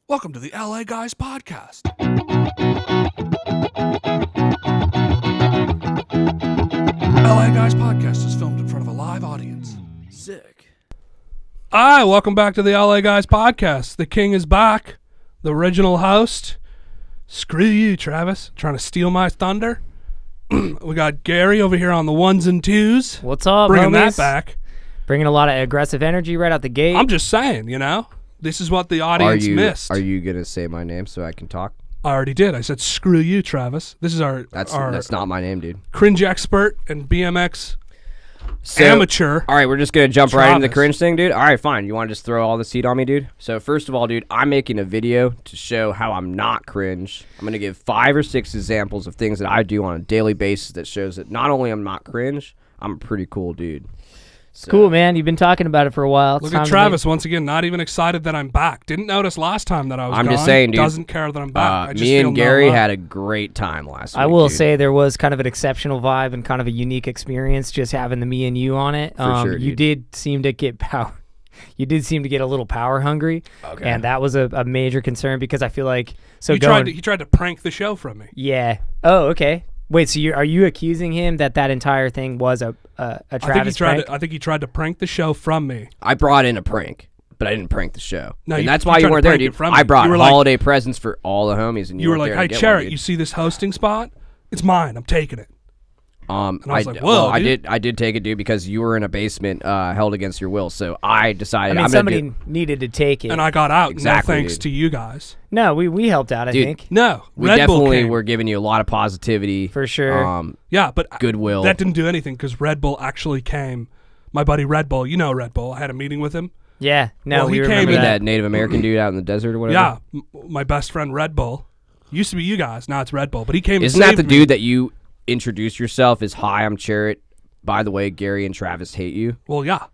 Welcome to the LA Guys Podcast. LA Guys Podcast is filmed in front of a live audience. Sick. Hi, welcome back to the LA Guys Podcast. The king is back. The original host. Screw you, Travis. Trying to steal my thunder. We got Gary over here on the ones and twos. What's up, Bringing homies? that back. Bringing a lot of aggressive energy right out the gate. I'm just saying, you know. This is what the audience missed. Are you gonna say my name so I can talk? I already did. I said, screw you, Travis. This is our That's not my name, dude. cringe expert and BMX So, amateur. All right, we're just gonna jump right into the Travis. cringe thing, dude. All right, fine. You want to just throw all the seed on me, dude? So first of all, dude, I'm making a video to show how I'm not cringe. I'm gonna give 5 or 6 examples of things that I do on a daily basis that shows that not only I'm not cringe, I'm a pretty cool dude. So, Cool, man. You've been talking about it for a while. It's Look time at to Travis once again, not even excited that I'm back. Didn't notice last time that I was I'm gone. just saying, dude. Doesn't care that I'm back. I just me feel and no Gary love. had a great time last week. I will dude. say there was kind of an exceptional vibe and kind of a unique experience just having the me and you on it. For sure, you dude. did seem to get power. You did seem to get a little power hungry, Okay. and that was a major concern because I feel like He tried to prank the show from me. Yeah. Oh, okay. Wait. So are you accusing him that entire thing was a Travis prank? I think he tried to prank the show from me. I brought in a prank, but I didn't prank the show. No, and you- that's you why you tried to weren't there, prank it dude. from me. I brought You were like- holiday presents for all the homies, and You were weren't like, there "Hey, to get Charret, one, you see this hosting spot? It's mine. I'm taking it." I was like, "Whoa, I dude." did take it, dude, because you were in a basement held against your will. So I decided I mean, I'm somebody gonna do. needed to take it. And I got out. Exactly, No thanks dude. to you guys. No, we helped out. I Dude, think No, We Red Bull definitely came. were giving you a lot of positivity for sure. Yeah, but goodwill. that didn't do anything because Red Bull actually came. My buddy Red Bull, you know Red Bull. I had a meeting with him. Yeah. No, Well, he we came remember in that Native American dude out in the desert or whatever. Yeah, my best friend Red Bull. Used to be you guys. Now it's Red Bull. But he came. Isn't and that the saved me. dude that you introduced yourself as? Hi, I'm Charret. By the way, Gary and Travis hate you. Well, yeah.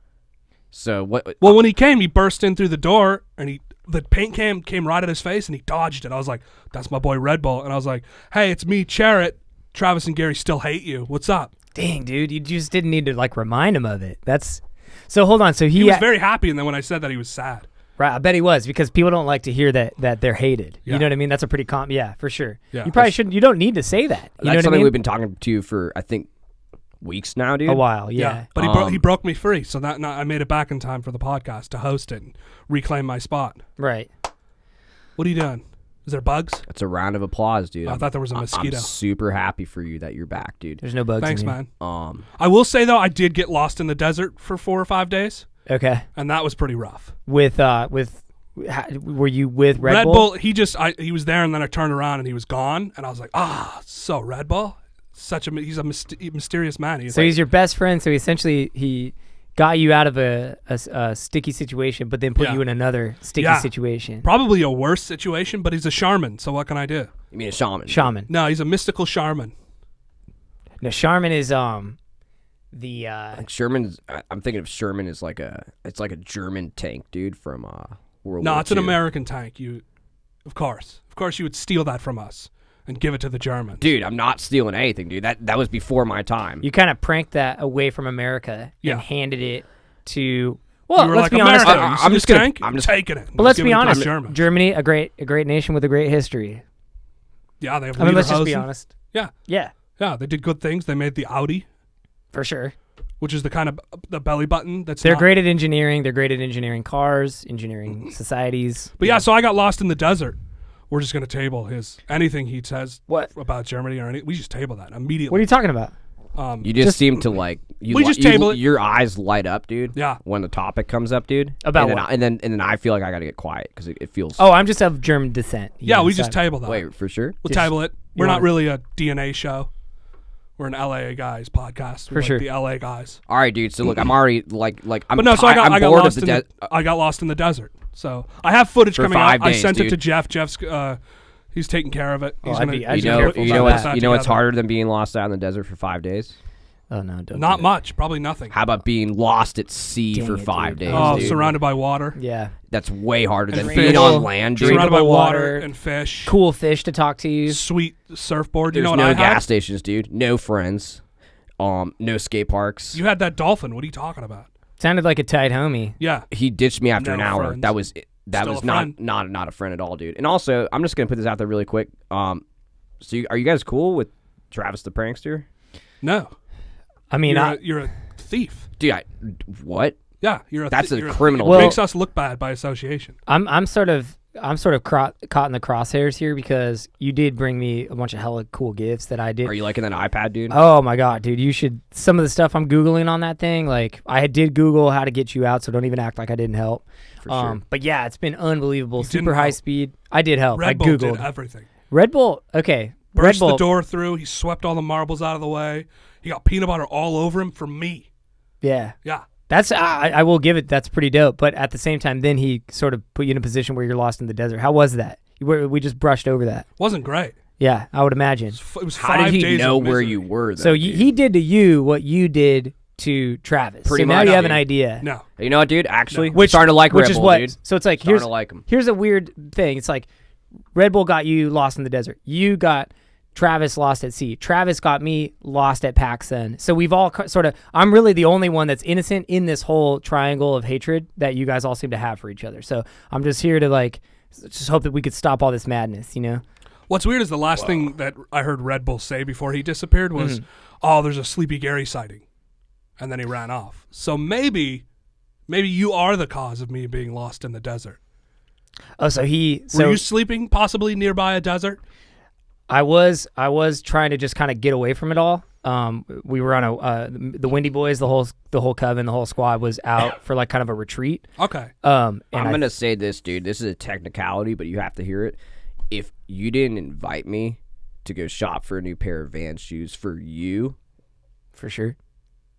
So what? Well, when he came, he burst in through the door, and the paint came right at his face, and he dodged it. I was like, "That's my boy Red Bull," and I was like, "Hey, it's me, Charret. Travis and Gary still hate you. What's up?" Dang, dude, you just didn't need to remind him of it. That's so. Hold on. So He was very happy, and then when I said that, he was sad. right. I bet he was because people don't like to hear that they're hated. Yeah. You know what I mean? That's a pretty yeah, for sure. Yeah, you probably that's- shouldn't. You don't need to say that. You know That's what I something mean? we've been talking to you for, I think, weeks now, dude. A while. Yeah. But he broke me free, so that I made it back in time for the podcast to host it and reclaim my spot. Right. What are you doing? Is there bugs? That's a round of applause, dude. I thought there was a mosquito. I'm super happy for you that you're back, dude. There's no bugs. Thanks, in man. Um, I will say though, I did get lost in the desert for 4 or 5 days, Here. Okay. and that was pretty rough. Were you with Red Bull, he was there, and then I turned around and he was gone, and I was like, so Red Bull, he's a mysterious man. So he's your best friend. So essentially he got you out of a sticky situation, but then put Yeah. you in another sticky Yeah. situation. probably a worse situation, but he's a shaman. So what can I do? you mean a shaman? Shaman. No, he's a mystical shaman. No, Shaman is the Like Sherman's. I'm thinking of Sherman as it's like a German tank, dude, from World War No, it's an II. American tank. Of course, you would steal that from us and give it to the Germans. Dude, I'm not stealing anything, dude. That was before my time. you kind of pranked that away from America Yeah. and handed it to. You Well, were let's like, be honest. America, I- you I'm see just this gonna- tank? I'm just- taking it. But let's Give be it to the honest. Germans. Germany, a great nation with a great history. Yeah, they have. I mean, let's just be Lederhosen. honest. Yeah, Yeah, yeah, they did good things. They made the Audi, for sure. which is the kind of the belly button that's. They're not- great at engineering. They're great at engineering cars, engineering societies. But yeah, so I got lost in the desert. We're just gonna table anything he says What? about Germany or anything. We just table that immediately. What are you talking about? You just seem to like. We just table it. Your eyes light up, dude. Yeah. When the topic comes up, dude. About and then what? and then I feel like I gotta get quiet because it feels. Oh, I'm just of German descent. Yeah, we Yes, just table that. Wait, for sure. We'll just- table it. We're you not wanna- really a DNA show. We're an LA Guys podcast. We're For sure. The LA Guys. All right, dude. So look, I'm already like I'm. But no, so I got bored lost of in the. I got lost in the desert. So I have footage For coming 5 out. I days, sent it dude. to Jeff. Jeff's he's taking care of it. He's I'd be You know, careful you about know what's that. you know what's harder than being lost out in the desert for 5 days? Oh no, don't. Not do much, probably nothing. How about being lost at sea Dang for it, 5 dude. days? Oh, dude? surrounded by water. it. Yeah, That's way harder than And being fish. on land, dude. Surrounded by Drinkable water water. and fish. cool fish to talk to you. Sweet surfboard. There's you know what no I gas had? stations, dude. No friends. No skate parks. You had that dolphin. What are you talking about? Sounded like a tight homie. Yeah. He ditched me after No an hour. friends. That was that Still was a friend. not a friend at all, dude. And also, I'm just gonna put this out there really quick. Are you guys cool with Travis the prankster? No. I mean, You're a thief. Dude, what? Yeah, you're a That's a you're criminal. Well- It makes us look bad by association. I'm sort of caught in the crosshairs here because you did bring me a bunch of hella cool gifts that I did. Are you liking that iPad, dude? Oh my god, dude! You should. Some of the stuff I'm googling on that thing, like I did Google how to get you out, so don't even act like I didn't help. For sure. But yeah, it's been unbelievable. You Super didn't high help. speed. I did help. I Red Bull googled did everything. Red Bull. Okay, Red Burst Bull. the door through. He swept all the marbles out of the way. He got peanut butter all over him for me. Yeah, Yeah. that's I will give it. That's pretty dope. But at the same time, then he sort of put you in a position where you're lost in the desert. How was that? We just brushed over that. Wasn't great. Yeah, I would imagine. It was How 5 did he days know of where misery. you were? Though, So dude? he did to you what you did to Travis. Pretty so now much, you have an dude. idea. No. You know what, dude? Actually, No. we're starting to like Which Red is Bull, what. dude. So it's like Starting here's to like him. here's a weird thing. It's like Red Bull got you lost in the desert. You got Travis lost at sea. Travis got me lost at PacSun. So we've all sort of. I'm really the only one that's innocent in this whole triangle of hatred that you guys all seem to have for each other. So I'm just here to like just hope that we could stop all this madness. You know. What's weird is the last thing that I heard Red Bull say before he disappeared was, "Oh, there's a Sleepy Gary sighting," and then he ran off. So maybe you are the cause of me being lost in the desert. Oh, so Were you sleeping possibly nearby a desert? I was trying to just kind of get away from it all. We were on the Windy Boys, the whole coven, the whole squad was out for like kind of a retreat. Okay. And I'm gonna say this, dude. This is a technicality, but you have to hear it. If you didn't invite me to go shop for a new pair of Vans shoes for you, for sure.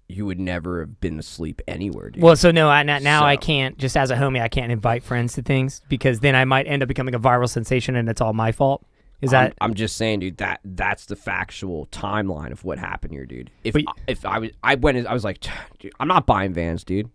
you would never have been asleep anywhere, dude. Well, so no, now I So- can't. Just as a homie, I can't invite friends to things because then I might end up becoming a viral sensation, and it's all my fault. Is that? I'm just saying, dude. That's the factual timeline of what happened here, dude. If But- I was like, dude, I'm not buying Vans, dude.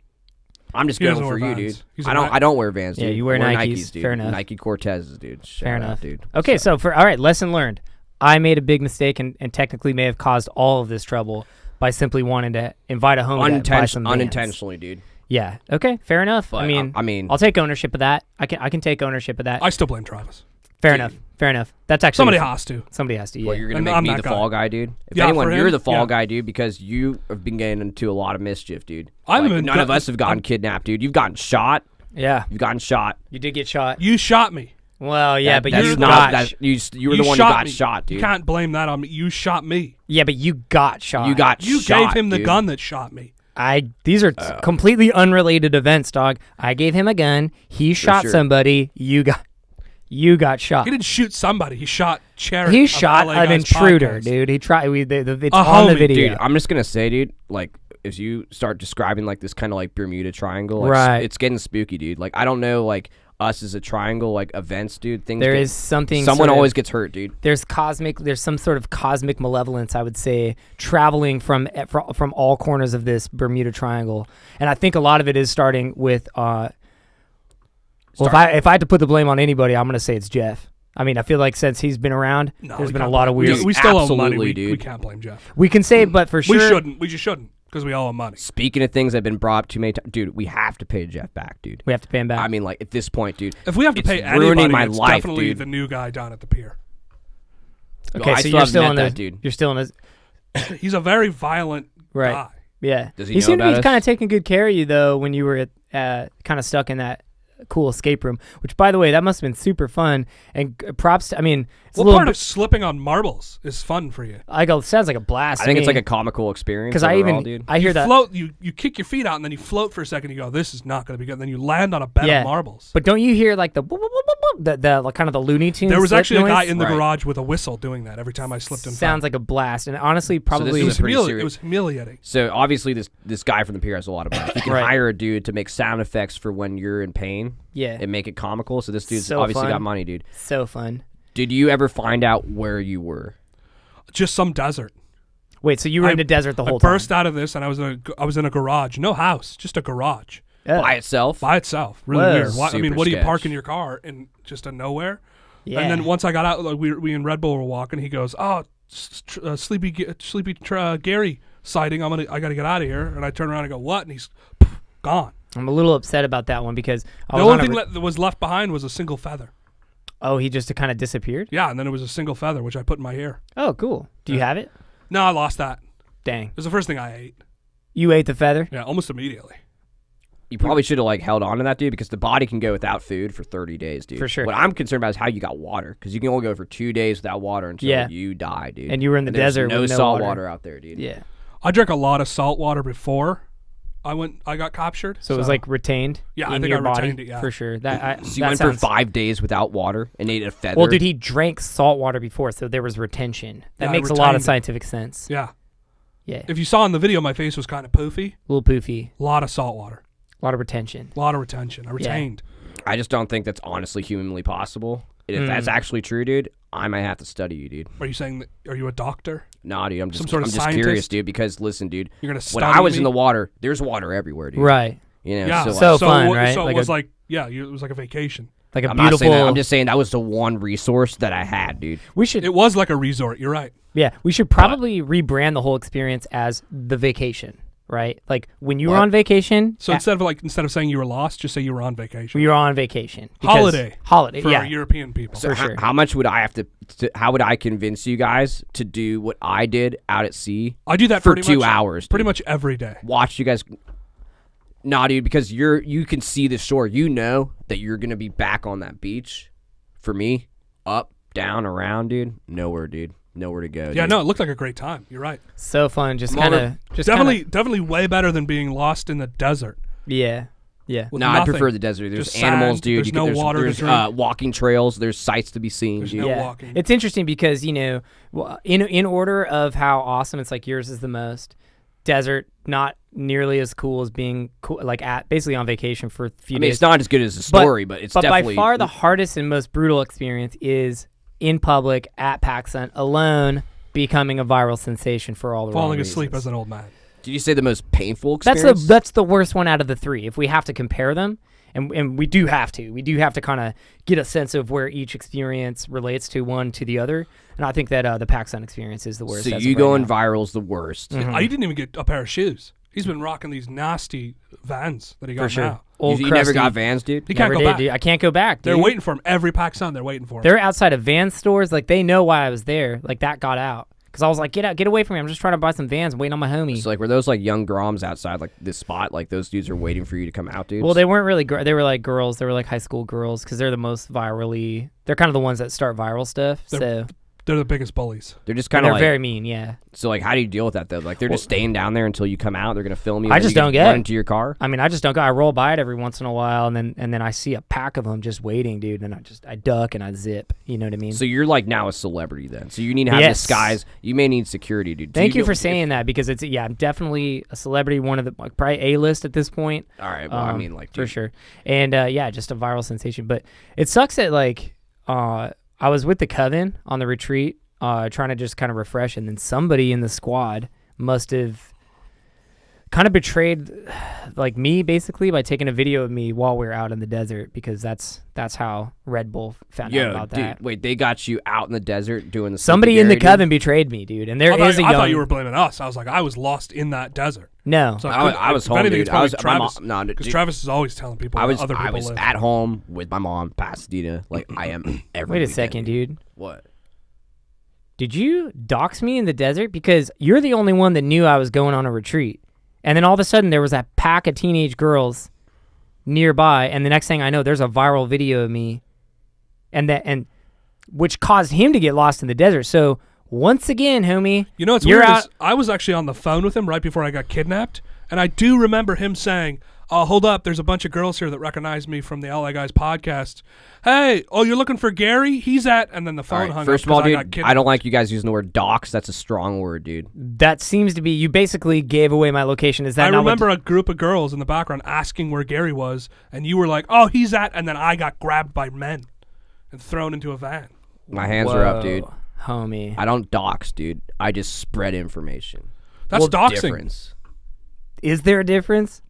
I'm just He going doesn't for wear you, Vans. dude. He's a I don't. Ni- I don't wear Vans, dude. Yeah, you wear I Nikes. dude. Fair enough. Nike Cortezes, dude. Shout Fair out, enough, dude. Okay, so all right, lesson learned. I made a big mistake and technically may have caused all of this trouble by simply wanting to invite a homie to buy some Vans. Unintentionally, dude. Yeah. Okay. Fair enough. But, I mean, I'll I'll take ownership of that. I can take ownership of that. I still blame Travis. Fair dude. enough. Fair enough. That's actually Somebody has to. Somebody has to. Yeah. Well, you're gonna And make I'm me that the guy. fall guy, dude. If Yeah, anyone, for you're him, the fall yeah. guy, dude, because you have been getting into a lot of mischief, dude. I haven't Like, been none of go- us have gotten kidnapped, dude. You've gotten shot. Yeah. You've gotten shot. You did get shot. You shot me. Well, yeah, but That's you not. got. You were the one who got me. shot, dude. You can't blame that on me. You shot me. Yeah, but you got shot. You got You shot, gave him the dude. gun that shot me. These are completely unrelated events, dog. I gave him a gun. He shot sure. somebody. You got shot. He didn't shoot somebody. He shot Charret. He of shot LA an Guys intruder, podcast. dude. He tried. It's A on the homie, video. Dude, I'm just gonna say, dude, like as you start describing like this kind of like Bermuda Triangle, like, Right. it's getting spooky, dude. Like I don't know, like us as a triangle, like events, dude. Things. There get- is something. Someone sort of- always gets hurt, dude. There's some sort of cosmic malevolence, I would say, traveling from all corners of this Bermuda Triangle, and I think a lot of it is starting with. Well, if I had to put the blame on anybody, I'm gonna say it's Jeff. I mean, I feel like since he's been around, No, there's we been a can't lot of blame- weird. We still owe money. Absolutely, We dude. can't blame Jeff. We can say, but for sure, We shouldn't. We just shouldn't because we owe him money. Speaking of things that have been brought up too many times, dude, we have to pay Jeff back, dude. we have to pay him back. I mean, like at this point, dude. If we have to It's pay ruining anybody, my it's life, definitely dude. the new guy down at the pier. okay, I so still you're haven't still met in that the dude. You're still in the He's a very violent right. guy. Yeah. Does he know seemed to about be us? kind of taking good care of you though when you were kind of stuck in that cool escape room. Which, by the way, that must have been super fun. And props to, I mean, it's What a little part bit, of slipping on marbles is fun for you? sounds like a blast. I to think it's me. like a comical experience. because I overall, dude. I hear You that. float. You kick your feet out and then you float for a second. You go, this is not going to be good. And then you land on a bed Yeah. of marbles. But don't you hear like the whoop, whoop, whoop, whoop, the like, kind of the Looney Tunes? There was slip actually a guy noise? in the Right. garage with a whistle doing that every time I slipped and Sounds fell. like a blast, and honestly, this probably It is was, a pretty humili- serious- it was humiliating. So obviously, this guy from the pier has a lot of money. He can Right. hire a dude to make sound effects for when you're in pain yeah, and make it comical. So this dude's So obviously fun. got money, dude. so fun. Did you ever find out where you were? Just some desert. Wait, so you were I- in the desert the I whole burst out of this and I was in a garage. No house, just a garage time? By itself? by itself. Really Whoa. weird. I mean, Super what do you sketch. park in your car in just a nowhere? Yeah. And then once I got out, like we and Red Bull were walking. He goes, "Oh, Sleepy Gary sighting. I got to get out of here." And I turn around and go, "What?" And he's gone. I'm a little upset about that one because I The was only on thing that was left behind was a single feather. Oh, he just kind of disappeared? Yeah, and then it was a single feather, which I put in my hair. Oh, cool. Do you have it? No, I lost that. Dang. It was the first thing I ate. You ate the feather? Yeah, almost immediately. You probably should have like held on to that, dude, because the body can go without food for 30 days, dude. For sure. What I'm concerned about is how you got water, because you can only go for 2 days without water until you die, dude. And you were in the desert no with no salt water. water out there, dude. Yeah. I drank a lot of salt water before I got captured. So it was like retained Yeah, in I think your I body? retained it, yeah. For sure. So you that went for sounds, 5 days without water and ate a feather? Well, dude, he drank salt water before, so there was retention. That Yeah, I makes a lot of retained it. scientific sense. Yeah. Yeah. If you saw in the video, my face was kind of poofy. A little poofy. A lot of salt water. A lot of retention. A lot of retention. I retained. I just don't think that's honestly humanly possible. And if that's actually true, dude, I might have to study you, dude. Are you saying that? Are you a doctor? Nah, dude, I'm Some sort of just scientist? curious, dude, because listen, dude, You're gonna when study I was me? in the water, there's water everywhere, dude. Right. You know, Yeah. So fun, it wa- right? So Like it was a- like, yeah, it was like a vacation. Like a I'm not saying beautiful. that. I'm just saying that was the one resource that I had, dude. we should. It was like a resort. You're right. Yeah, we should probably rebrand the whole experience as the vacation, right? Like when you were on vacation. So instead of saying you were lost, just say you were on vacation. you were on vacation. Because- Holiday. Holiday. For Yeah. European people. So For how, sure. how much would I have to? How would I convince you guys to do what I did out at sea I do that for pretty 2 much, hours? Pretty dude? much every day. Watch you guys. Nah, dude, because you can see the shore. You know that you're gonna be back on that beach. For me, up, down, around, dude. Nowhere, dude. Nowhere to go. Yeah, dude. no, it looked like a great time. You're right. So fun. Just I'm on kind of. Definitely way better than being lost in the desert. Yeah. Yeah. With No, I nothing. prefer the desert. There's Just animals, sand, dude. there's no water to There's drink. walking trails. There's sights to be seen, There's dude. no Yeah. walking. It's interesting because, in order of how awesome, it's like yours is the most. Desert, not nearly as cool as being cool, like basically on vacation for a few I mean, days. it's not as good as the story, but it's But definitely. by far the hardest and most brutal experience is in public at PacSun alone, becoming a viral sensation for all the wrong Falling asleep reasons. as an old man. Did you say the most painful That's experience? that's the worst one out of the three. If we have to compare them, and we do have to kind of get a sense of where each experience relates to one to the other. And I think that the PacSun experience is the worst. So as you of going right now. viral is the worst. I didn't even get a pair of shoes. He's been rocking these nasty Vans that he got For sure. now. Old You never crusty- got Vans, dude? He can't Never go did, back. dude. I can't go back. They're dude. waiting for him. Every PacSun, they're waiting for him. They're outside of Vans stores. Like they know why I was there. Like that got out because I was like, get away from me. I'm just trying to buy some Vans. I'm waiting on my homie. So like, were those like young Groms outside like this spot? Like those dudes are waiting for you to come out, dude? Well, they weren't really. They were like girls. They were like high school girls because they're the most virally. They're kind of the ones that start viral stuff. So They're the biggest bullies. They're just and kind they're of like. very mean. Yeah. So like, how do you deal with that though? Like they're just staying down there until you come out. They're gonna film you. I and just you don't get run it. into your car. I mean, I just don't go. I roll by it every once in a while, and then I see a pack of them just waiting, dude. And I duck and I zip. You know what I mean? So you're like now a celebrity then. So you need to have Yes. disguise. You may need security, dude. Thank you for saying that because it's I'm definitely a celebrity, one of the like, probably A-list at this point. All right. Well, I mean, like for dude, sure, and just a viral sensation. But it sucks that like I was with the Coven on the retreat, trying to just kind of refresh, and then somebody in the squad must have kind of betrayed like me basically by taking a video of me while we were out in the desert because that's how Red Bull found out about dude, that. wait, they got you out in the desert doing the Somebody in the Gary, dude? Coven betrayed me, dude, and there is a I young. thought you were blaming us. I was like, I was lost in that desert. No, So I was if home, anything, dude. it's probably I was my Travis. mom- no, Because dude. Travis is always telling people I was where other people live. at home with my mom, Pasadena. Like I am every. wait a weekend, second, dude. What? Did you dox me in the desert? Because you're the only one that knew I was going on a retreat. And then all of a sudden there was that pack of teenage girls nearby. And the next thing I know, there's a viral video of me and which caused him to get lost in the desert. So once again, homie, You know what's you're weird out. is I was actually on the phone with him right before I got kidnapped, and I do remember him saying, hold up, there's a bunch of girls here that recognize me from the LA Guys podcast. Hey, you're looking for Gary? He's at, and then the All phone right, hung first up of all, 'cause I got dude, kidnapped. I don't like you guys using the word dox. That's a strong word, dude. That seems to be, you basically gave away my location. Is that I not remember what, a group of girls in the background asking where Gary was, and you were like, oh, he's at, and then I got grabbed by men and thrown into a van. My hands are up, dude. Whoa, homie. I don't dox, dude. I just spread information. That's doxing. Difference. Is there a difference?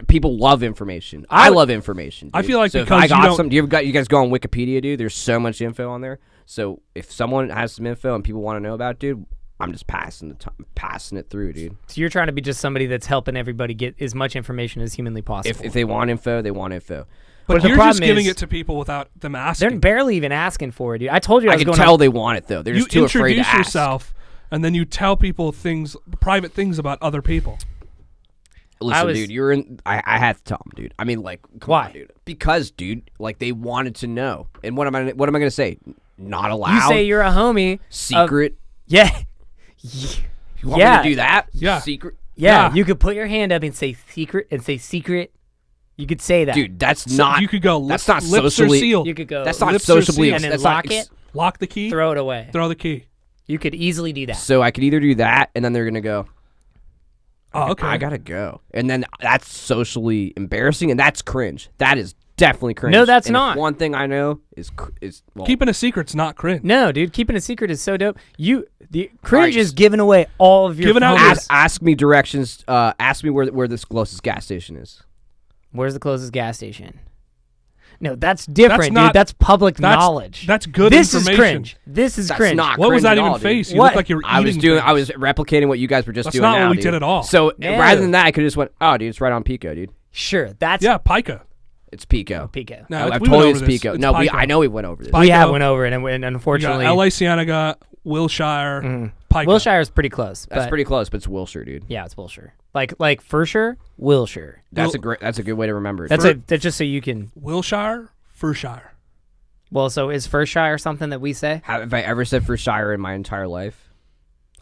People love information. I love information. Dude. I feel like so because if I you got don't- some. You guys go on Wikipedia, dude? There's so much info on there. So if someone has some info and people want to know about it, dude, I'm just passing it through, dude. So you're trying to be just somebody that's helping everybody get as much information as humanly possible. If they want info, they want info. But the you're problem just giving is- it to people without them They're asking. barely even asking for it, dude. I told you I I was can going tell on. they want it though. They're You just too afraid to introduce ask. yourself, and then you tell people private things about other people. Listen, was- dude, you're in. I had to tell them, dude. I mean, like, come Why? on, dude? Because, dude, like they wanted to know. And what am I gonna say? Not allowed. You say you're a homie. secret. Yeah. You want me to do that? Yeah. Secret. Yeah, Yeah. you could put your hand up and say secret. You could say that. Dude, that's not. You could go. That's not lips socially. or sealed. You could go. That's not lips or socially. sealed. and then that's lock not it. Lock the key. Throw it away. Throw the key. You could easily do that. So I could either do that, and then they're gonna go. Oh, okay. I gotta go, and then that's socially embarrassing, and that's cringe. That is definitely cringe. No, that's And if not. one thing I know is well, Keeping a secret's not cringe. No, dude, keeping a secret is so dope. The cringe Alright. is giving away all of your Giving out photos. ask me directions. Ask me where this closest gas station is. Where's the closest gas station? No, that's different, not- dude. That's public That's knowledge. That's good This is information. cringe. This is That's cringe. not What was cringe that at even all, dude. face? You What? look like you're I was eating doing. I things. was replicating what you guys were just That's doing not now, what we dude. did at all. So Yeah. rather than that, I could have just went, oh, dude, it's right on Pico, dude. Sure, that's Yeah, Pico. It's Pico. Pico. No, I've we told went you over it's this. Pico. It's No, Pico. I know we went over this. Pico. We have went over it, and You got unfortunately, LA Cienega, Wilshire, Pico. Wilshire is pretty close. That's but pretty close, but it's Wilshire, dude. Yeah, it's Wilshire. Like for sure, Wilshire. That's a good way to remember it. That's just so you can. Wilshire, Furshire. Well, so is Firstshire something that we say? Have I ever said for Shire in my entire life?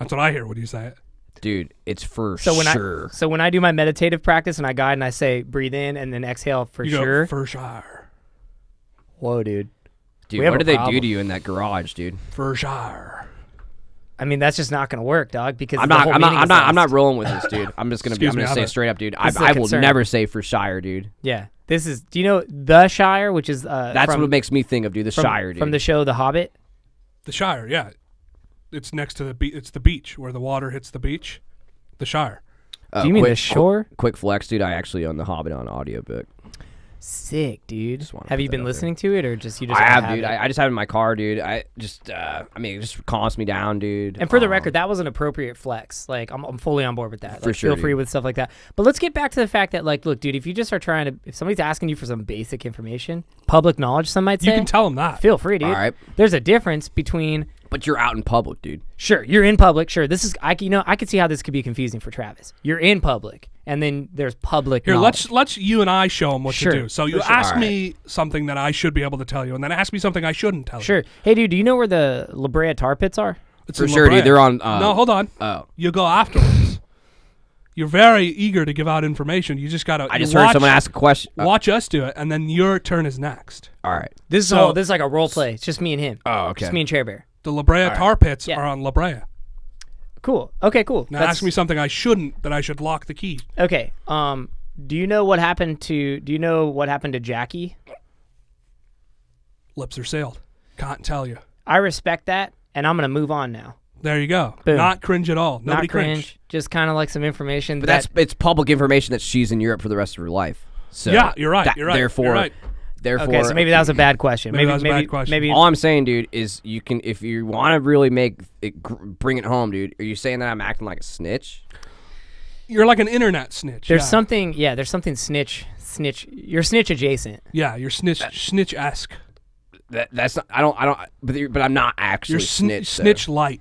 That's what I hear when you say it. Dude, it's for So when sure. so when I do my meditative practice and I guide and I say breathe in and then exhale for You sure. go Furshire. Whoa, dude. Dude, we have what a did they do problem. to you in that garage, dude? Furshire. I mean, that's just not gonna work, dog. Because I'm the not. whole I'm not. meaning I'm is not. I'm not lost. rolling with this, dude. I'm just gonna be. Excuse I'm me, gonna I say have it straight up, dude. This is a I will concern. never say for Shire, dude. Yeah, this is. Do you know the Shire, which is That's from, what makes me think of, dude. The from, Shire, dude. from the show The Hobbit? The Shire, yeah. It's next to the beach. It's the beach where the water hits the beach. The Shire. Do you mean the shore? Quick flex, dude. I actually own The Hobbit on audiobook. Sick, dude. Just wanna Have put you that been out listening to it, or just you just I have, have dude. it? I just have it in my car, dude. I just. I mean, it just calms me down, dude. And for the record, that was an appropriate flex. Like, I'm fully on board with that. For Like, sure, feel free dude. with stuff like that. But let's get back to the fact that, like, look, dude, if you just are trying to, if somebody's asking you for some basic information, public knowledge, some might say, You can tell them that. feel free, dude. All right. There's a difference between, But you're out in public, dude. sure, you're in public. Sure, this is, I could see how this could be confusing for Travis. You're in public, and then there's public Here, knowledge. let's you and I show them what Sure, to do. So you for sure. ask All me something that I should be able to tell you, and then ask me something I shouldn't tell you. Sure. Hey, dude, do you know where the La Brea tar pits are? It's For in La sure, Brea. dude. They're on. no, hold on. Oh, You go afterwards. You're very eager to give out information. You just gotta. I just watch, heard someone ask a question. Watch us do it, and then your turn is next. All right. This is So- this is like a role play. It's just me and him. Oh, okay. Just me and Chair Bear. The La Brea tar pits Yeah. are on La Brea. Cool. Okay, cool. Now ask me something I shouldn't. That I should lock the key. Okay. Do you know what happened to Jackie? Lips are sealed. Can't tell you. I respect that, and I'm gonna move on now. There you go. Boom. Not cringe at all. Nobody Not cringe. Just kind of like some information. But that, it's public information that she's in Europe for the rest of her life. So Yeah, you're right. You're right. Therefore, You're right. therefore. okay. So maybe that was a bad question. Maybe that was a bad question. Maybe all I'm saying, dude, is you can, if you want to really make it, bring it home, dude. Are you saying that I'm acting like a snitch? You're like an internet snitch. there's yeah. something. Yeah, there's something snitch. You're snitch adjacent. Yeah, you're snitch-esque. That's not. I don't. But I'm not actually You're snitch. so. snitch light.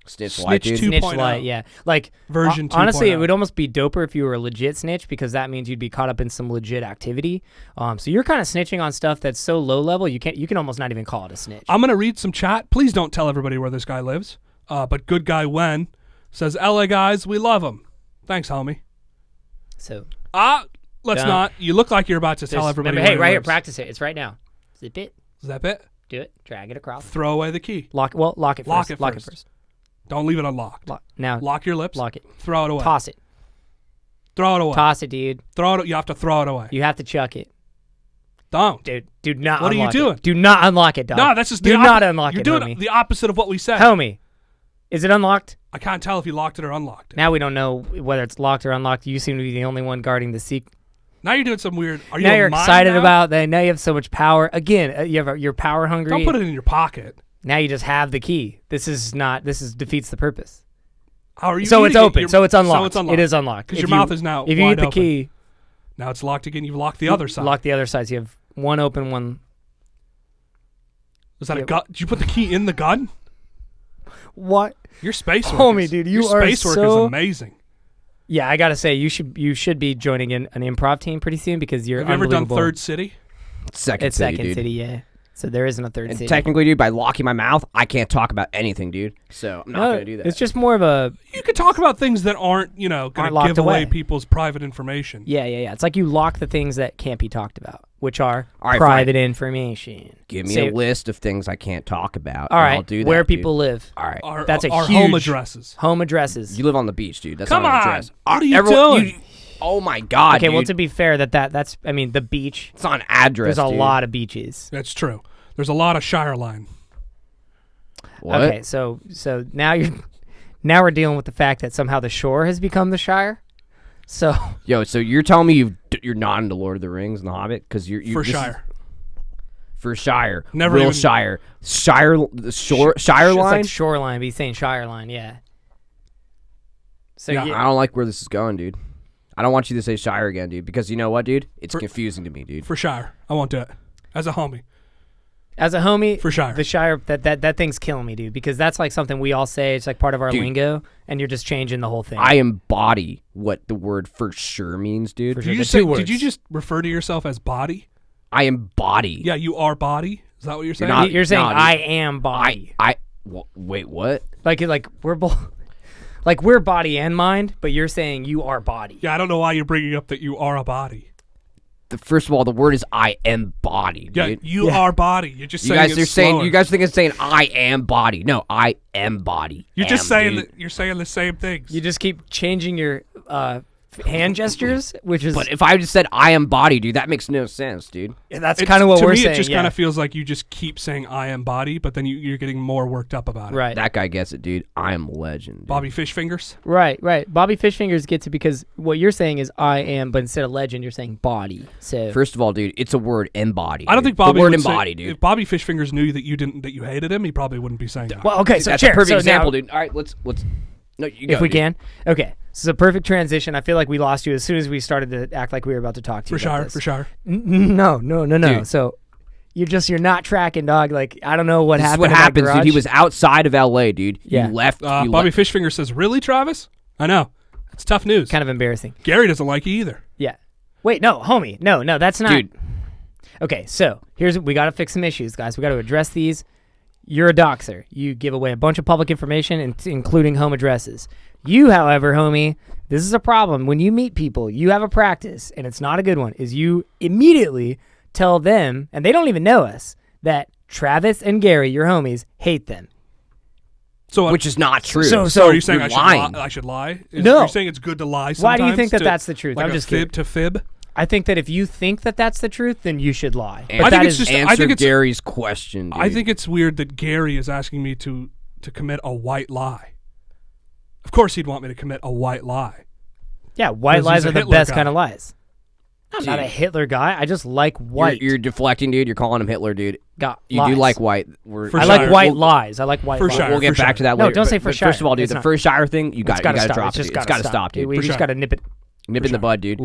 Snitch light, snitch dude. too. Snitch 2.0. light. Yeah. Like Version honestly, it 2.0. would almost be doper if you were a legit snitch because that means you'd be caught up in some legit activity. So you're kind of snitching on stuff that's so low level you can almost not even call it a snitch. I'm gonna read some chat. Please don't tell everybody where this guy lives. But good guy Wen says, "LA guys, we love him." Thanks, homie. So Let's Done. not. You look like you're about to tell just everybody. remember, hey, where he right here, lives. practice it. It's right now. Zip it. Zip it. Do it. Drag it across. Throw away the key. Lock it Lock first. it Lock first. it first. Don't leave it unlocked. Now Lock your lips. lock it. Throw it away. Toss it. Throw it away. Toss it, dude. Throw it. You have to throw it away. You have to chuck it. Don't. Dude, do not What are you unlock doing? it. Do not unlock it, dog. No, that's just do the not unlock You're it, doing homie. the opposite of what we said. Homie, is it unlocked? I can't tell if you locked it or unlocked it. Now we don't know whether it's locked or unlocked. You seem to be the only one guarding the secret. Now you're doing some weird. Are you Now a you're mime excited now? about that. Now you have so much power. Again, you're power hungry. Don't put it in your pocket. Now you just have the key. This defeats the purpose. How are you? So it's eating it? open. So it's unlocked. So it's It is unlocked. Because If your you- mouth is now If you wide eat the open. key, Now it's locked again. You've locked the other side. lock the other side. So you have one open, one. Was that Yeah. a gun? Did you put the key in the gun? What? Your space work Homie, is, dude, you your are space work so- is amazing. Yeah, I gotta say, you should be joining an improv team pretty soon because you're Have you ever done unbelievable. Third City? Second It's city, second dude. city, yeah. So there isn't a third And city. technically, dude, by locking my mouth, I can't talk about anything, dude. So I'm not No, gonna do that. It's just more of a You could talk about things that aren't, going Aren't to locked give away away. people's private information. yeah. It's like you lock the things that can't be talked about, which are All right, private information. Give me Say- a list of things I can't talk about. All and right, I'll do that, where dude. people live, All right. Our, That's a our huge home addresses. home addresses. You live on the beach, dude. That's Come not an on. address. What are you Everyone- doing? oh my god, Okay, dude. well, to be fair, that's I mean, the beach. It's not an address. There's a dude. lot of beaches. That's true. There's a lot of Shire line. What? Okay, so now we're dealing with the fact that somehow the shore has become the Shire. So Yo, so you're telling me you're not into Lord of the Rings and The Hobbit because you're For this is- Shire. for Shire, Never real even- Shire, the Shire it's line. like shoreline, but he's saying Shire line, yeah. So Yeah, I don't like where this is going, dude. I don't want you to say Shire again, dude, because you know what, dude? It's confusing to me, dude. For Shire. I won't do it. As a homie. as a homie, For Shire. the Shire that thing's killing me, dude, because that's like something we all say. It's like part of our Dude. lingo, and you're just changing the whole thing. I embody what the word for sure means, dude. For Did sure. you, The just two say, words. did you just refer to yourself as body? I embody. Yeah, you are body. Is that what you're saying? not- You're saying Nah, dude. I am body, Wait, what? like we're both, like we're body and mind, but you're saying you are body. Yeah, I don't know why you're bringing up that you are a body. First of all, the word is I embody, Yeah, dude. you are body. You're just You saying guys it's are saying slower. you guys think it's saying I am body. No, I am body. You're just saying dude. that you're saying the same things. You just keep changing your hand gestures, which is But if I just said I am body, dude, that makes no sense, dude. that's It's- kind of what to we're me, saying. it just yeah. kind of feels like you just keep saying I am body, but then you're getting more worked up about it. right. That guy gets it, dude. I am legend. Dude. Bobby Fish Fingers. Right. Bobby Fishfingers gets it because what you're saying is I am, but instead of legend, you're saying body. So First of all, dude, it's a word embody. I don't dude. think Bobby the word would say- embody, dude. If Bobby Fish Fingers knew that you hated him, he probably wouldn't be saying that. well, okay. So That's Chair, a perfect so example, now, dude. All right, let's. No, you go. If we dude. can, okay. This is a perfect transition. I feel like we lost you as soon as we started to act like we were about to talk to you. For about sure, this. for sure. No. Dude. So you're not tracking, dog. Like I don't know what This is happened. what in that happens, dude. He garage. was outside of L.A., dude. Yeah. You left. You Bobby left. Fish Fingers says, "Really, Travis? I know. It's tough news. kind of embarrassing. Gary doesn't like you either. Yeah. Wait, no, homie. No, that's not. Dude. Okay, so we got to fix some issues, guys. We got to address these. You're a doxer. You give away a bunch of public information, including home addresses. You, however, homie, this is a problem. When you meet people, you have a practice, and it's not a good one, is you immediately tell them, and they don't even know us, that Travis and Gary, your homies, hate them. So, Which is not true. So are you saying you're I should lying. lie? I should lie? No. Are you saying it's good to lie sometimes? Why do you think that to- that's the truth? Like I'm a just fib kidding. to fib? I think that if you think that that's the truth, then you should lie. And I think that it's is- just- I answer think it's- Gary's question, dude. I think it's weird that Gary is asking me to commit a white lie. Of course he'd want me to commit a white lie. Yeah, white Because lies he's a are the Hitler best guy. kind of lies. I'm not Dude. a Hitler guy. I just like white. You're deflecting, dude. You're calling him Hitler, dude. lies. Do like white. For I sure. like white lies. I like white For lies. sure. We'll get back to that No, later. don't say but- for but sure. First of all, dude, It's the not. first Shire thing, you got to stop. drop It's it. just Dude. It's gotta got to stop, dude. We For just sure. got to nip it. Nip in the bud, dude.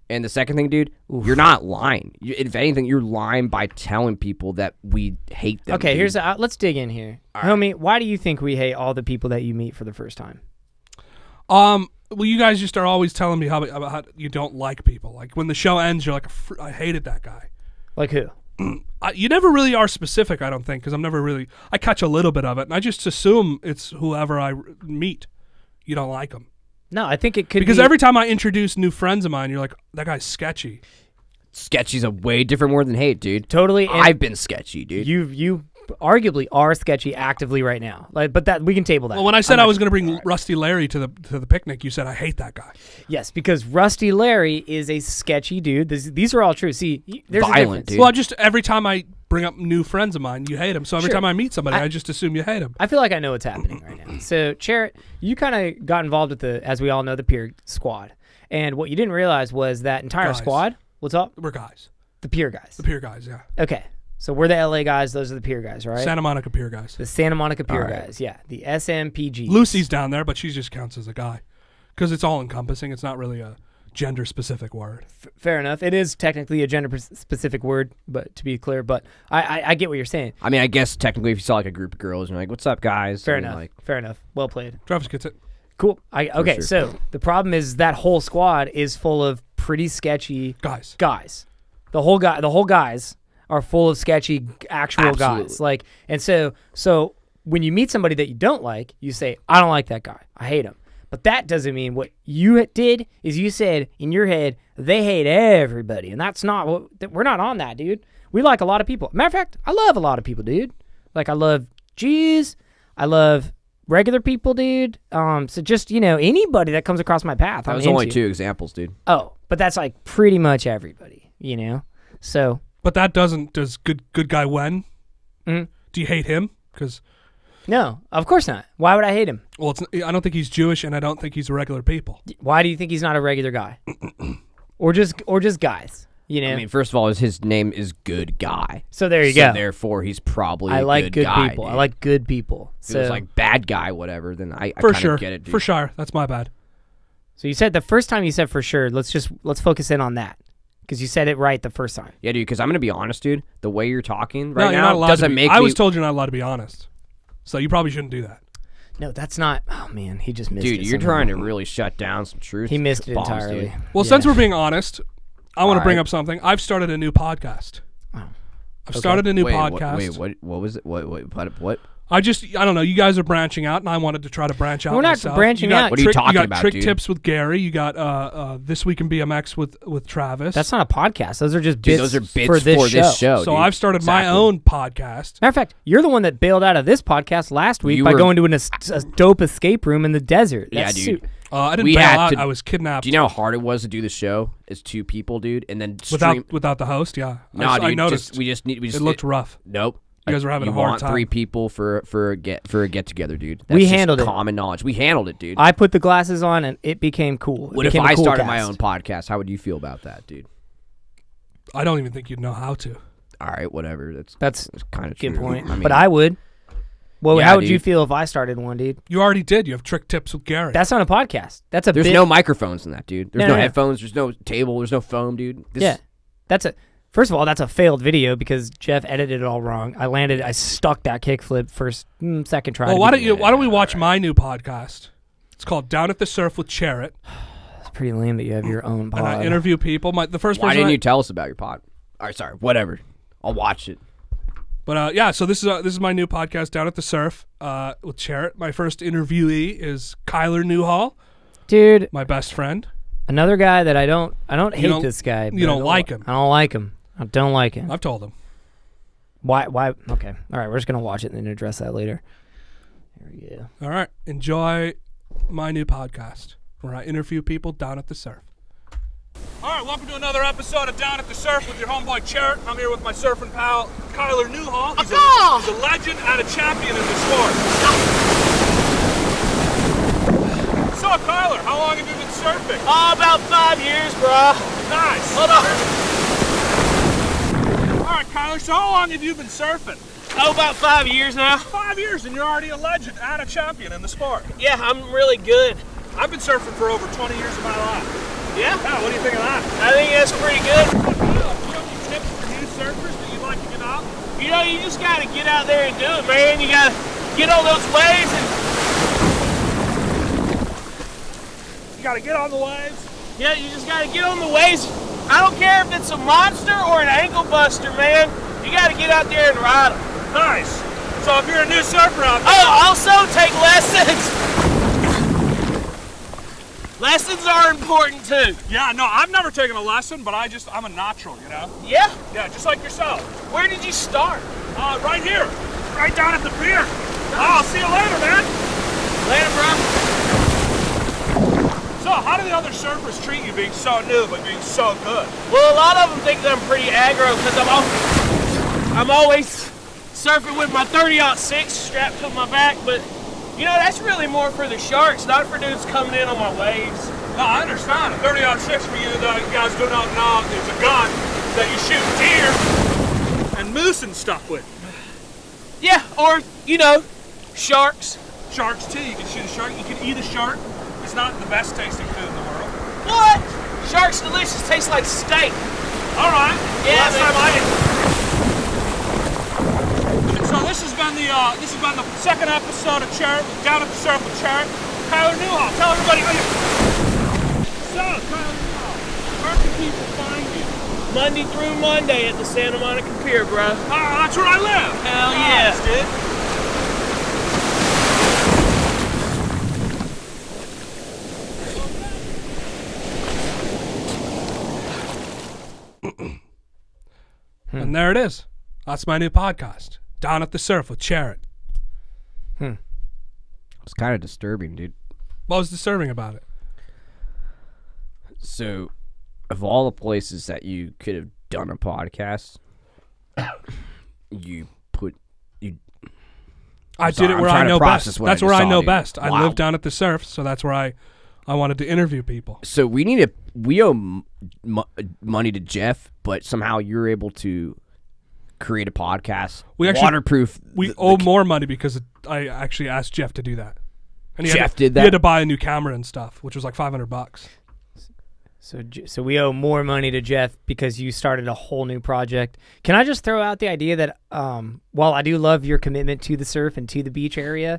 And the second thing, dude, you're not lying. If anything, you're lying by telling people that we hate them. Okay, dude. let's dig in here. Homie, why do you think we hate all the people that you meet for the first time? Well, you guys just are always telling me about how you don't like people. Like when the show ends, you're like, I hated that guy. Like who? You never really are specific, I don't think, because I catch a little bit of it, and I just assume it's whoever I meet. You don't like them. No, I think it could Because be. every time I introduce new friends of mine, you're like, that guy's sketchy. Sketchy's a way different word than hate, dude. Totally. And I've been sketchy, dude. you arguably are sketchy actively right now. But that we can table that. Well, when I said I'm I not- was going to bring Rusty Larry to the picnic, you said I hate that guy. Yes, because Rusty Larry is a sketchy dude. These are all true. See, there's a Violent, difference. dude. Well, just every time I bring up new friends of mine, you hate him. So every Sure. time I meet somebody, I just assume you hate him. I feel like I know what's happening right now. So, Charret, you kind of got involved with as we all know, the peer squad. And what you didn't realize was that entire Guys. squad, what's up? We're guys. The peer guys. The peer guys, yeah. Okay. So we're the LA guys. Those are the pier guys, right? Santa Monica pier guys. The Santa Monica pier All right. guys. Yeah, the SMPGs. Lucy's down there, but she just counts as a guy because it's all encompassing. It's not really a gender specific word. Fair enough. It is technically a gender specific word, but to be clear, but I get what you're saying. I mean, I guess technically if you saw like a group of girls and you're like, what's up, guys? Fair I mean, enough. Like, Fair enough. Well played. Travis gets it. Cool. Okay, sure. so the problem is that whole squad is full of pretty sketchy Guys. The whole guys are full of sketchy actual guys. Absolutely. Like, and so when you meet somebody that you don't like, you say, I don't like that guy. I hate him. But that doesn't mean what you did is you said in your head, they hate everybody. And that's not what, we're not on that, dude. We like a lot of people. Matter of fact, I love a lot of people, dude. Like, I love G's. I love regular people, dude. So just, anybody that comes across my path. that was only 2 examples, dude. Oh, but that's like pretty much everybody, So. But that does good guy Wen? Mhm. Do you hate him? Because No, of course not. Why would I hate him? well, I don't think he's Jewish, and I don't think he's a regular people. Why do you think he's not a regular guy? or just guys, I mean, first of all, his name is Good Guy. So there you So go. therefore, he's probably I a like good guy, people. dude. I like good people. If it So was like bad guy, whatever, then I For kind sure. of get it, dude. For sure. That's my bad. so you said the first time you said for sure. Let's focus in on that because you said it right the first time. Yeah, dude, because I'm going to be honest, dude. The way you're talking No, right you're now not allowed doesn't to be. make I me... was told you're not allowed to be honest. So you probably shouldn't do that. No, that's not. Oh man, he just missed it. Dude, you're somehow. trying to really shut down some truth. He missed it bombs, entirely. dude. Well, Yeah. since we're being honest, I want to bring Alright. up something. I've started a new podcast. Oh. I've started a new Wait, podcast. what was it? What? I don't know. You guys are branching out, and I wanted to try to branch out. We're not myself. branching You got out. What are you talking You got about, Trick dude? Tips with Gary. You got This Week in BMX with Travis. That's not a podcast. Those are just Dude, bits, those are bits for this show. so dude. I've started my Exactly. own podcast. Matter of fact, you're the one that bailed out of this podcast last week You by were- going to a dope escape room in the desert. Yeah, That's dude. I didn't We bail had out. to- I was kidnapped. Do you know how hard it was to do the show as 2 people, dude? And then stream... without the host? Yeah. No, I dude, noticed. it it looked rough. Nope. You guys were having you a hard want time. 3 people for a get together, dude. We That's just handled it. common knowledge. We handled it, dude. I put the glasses on and it became cool. It What if became a I cool started my cast. own podcast? How would you feel about that, dude? I don't even think you'd know how to. All right, whatever. That's kind of a good true. point. I mean, but I would. Well, Yeah, how would you dude. feel if I started one, dude? You already did. You have Trick Tips with Gary. That's not a podcast. That's a there's bit. no microphones in that, dude. There's No, no, no, no. headphones. There's no table. There's no foam, dude. Yeah. That's a. First of all, that's a failed video because Jeff edited it all wrong. I stuck that kickflip second try. well, to why be- don't we watch my new podcast? It's called Down at the Surf with Charret, It's pretty lame that you have your own pod. and I interview people. The first Why person. didn't you tell us about your pod? All right, sorry. Whatever. I'll watch it. But yeah, so this is my new podcast, Down at the Surf with Charret. My first interviewee is Kyler Newhall, Dude, my best friend. another guy that I don't hate don't- this guy. you but don't like him. I don't like him. I don't like him. I've told him. Why? Okay. All right. We're just gonna watch it and then address that later. Here we go. All right, enjoy my new podcast where I interview people down at the surf. All right, welcome to another episode of Down at the Surf with your homeboy Charret. I'm here with my surfing pal Kyler Newhall. He's a legend and a champion in the sport. So Kyler, how long have you been surfing? Oh, about 5 years, bro. Nice. Hold on. All right, Kyler, so how long have you been surfing? Oh, about 5 years now. 5 years, and you're already a legend and a champion in the sport. Yeah, I'm really good. I've been surfing for over 20 years of my life. Yeah, Yeah, what do you think of that? I think that's pretty good. Do you have any tips for new surfers that you'd like to get out? You know, you just gotta get out there and do it, man. You gotta get on those waves and You gotta get on the waves. yeah, you just gotta get on the waves. I don't care if it's a monster or an ankle buster, man. You gotta get out there and ride them. Nice. So if you're a new surfer out there, Oh, also take lessons. Lessons are important too. yeah, no, I've never taken a lesson, but I'm a natural, you know? Yeah. Yeah, just like yourself. Where did you start? Right here, right down at the pier. Oh, I'll see you later, man. Later, bro. So how do the other surfers treat you being so new, but being so good? Well, a lot of them think that I'm pretty aggro because I'm always surfing with my 30-06 strapped to my back, but you know, that's really more for the sharks, not for dudes coming in on my waves. No, I understand. A 30-06 for you guys do not know is a gun that you shoot deer and and moose and stuff with. Yeah, or, sharks. Sharks too. You can shoot a shark. You can eat a shark. It's not the best tasting food in the world. What? Shark's delicious. Tastes like steak. All right. Yeah, Last time I ate. So this has been the second episode of Charret, Down at the Surf with Charret. Tyler Newhall. Tell everybody how you. So Tyler Newhall, where can people find you? Monday through Monday at the Santa Monica Pier, bro. Ah, that's where I live. Hell yeah. Nice, dude. And there it is. That's my new podcast, Down at the Surf with Charret. It's kind of disturbing, dude. What was disturbing about it? So, of all the places that you could have done a podcast, I did it where I know best. That's where I know best. I Wow. live down at the surf, so that's where I wanted to interview people. So we owe money to Jeff, but somehow you're able to create a podcast. We actually- waterproof. We owe more money because I actually asked Jeff to do that. And Jeff did that? He had to buy a new camera and stuff, which was like $500. So we owe more money to Jeff because you started a whole new project. Can I just throw out the idea that while I do love your commitment to the surf and to the beach area,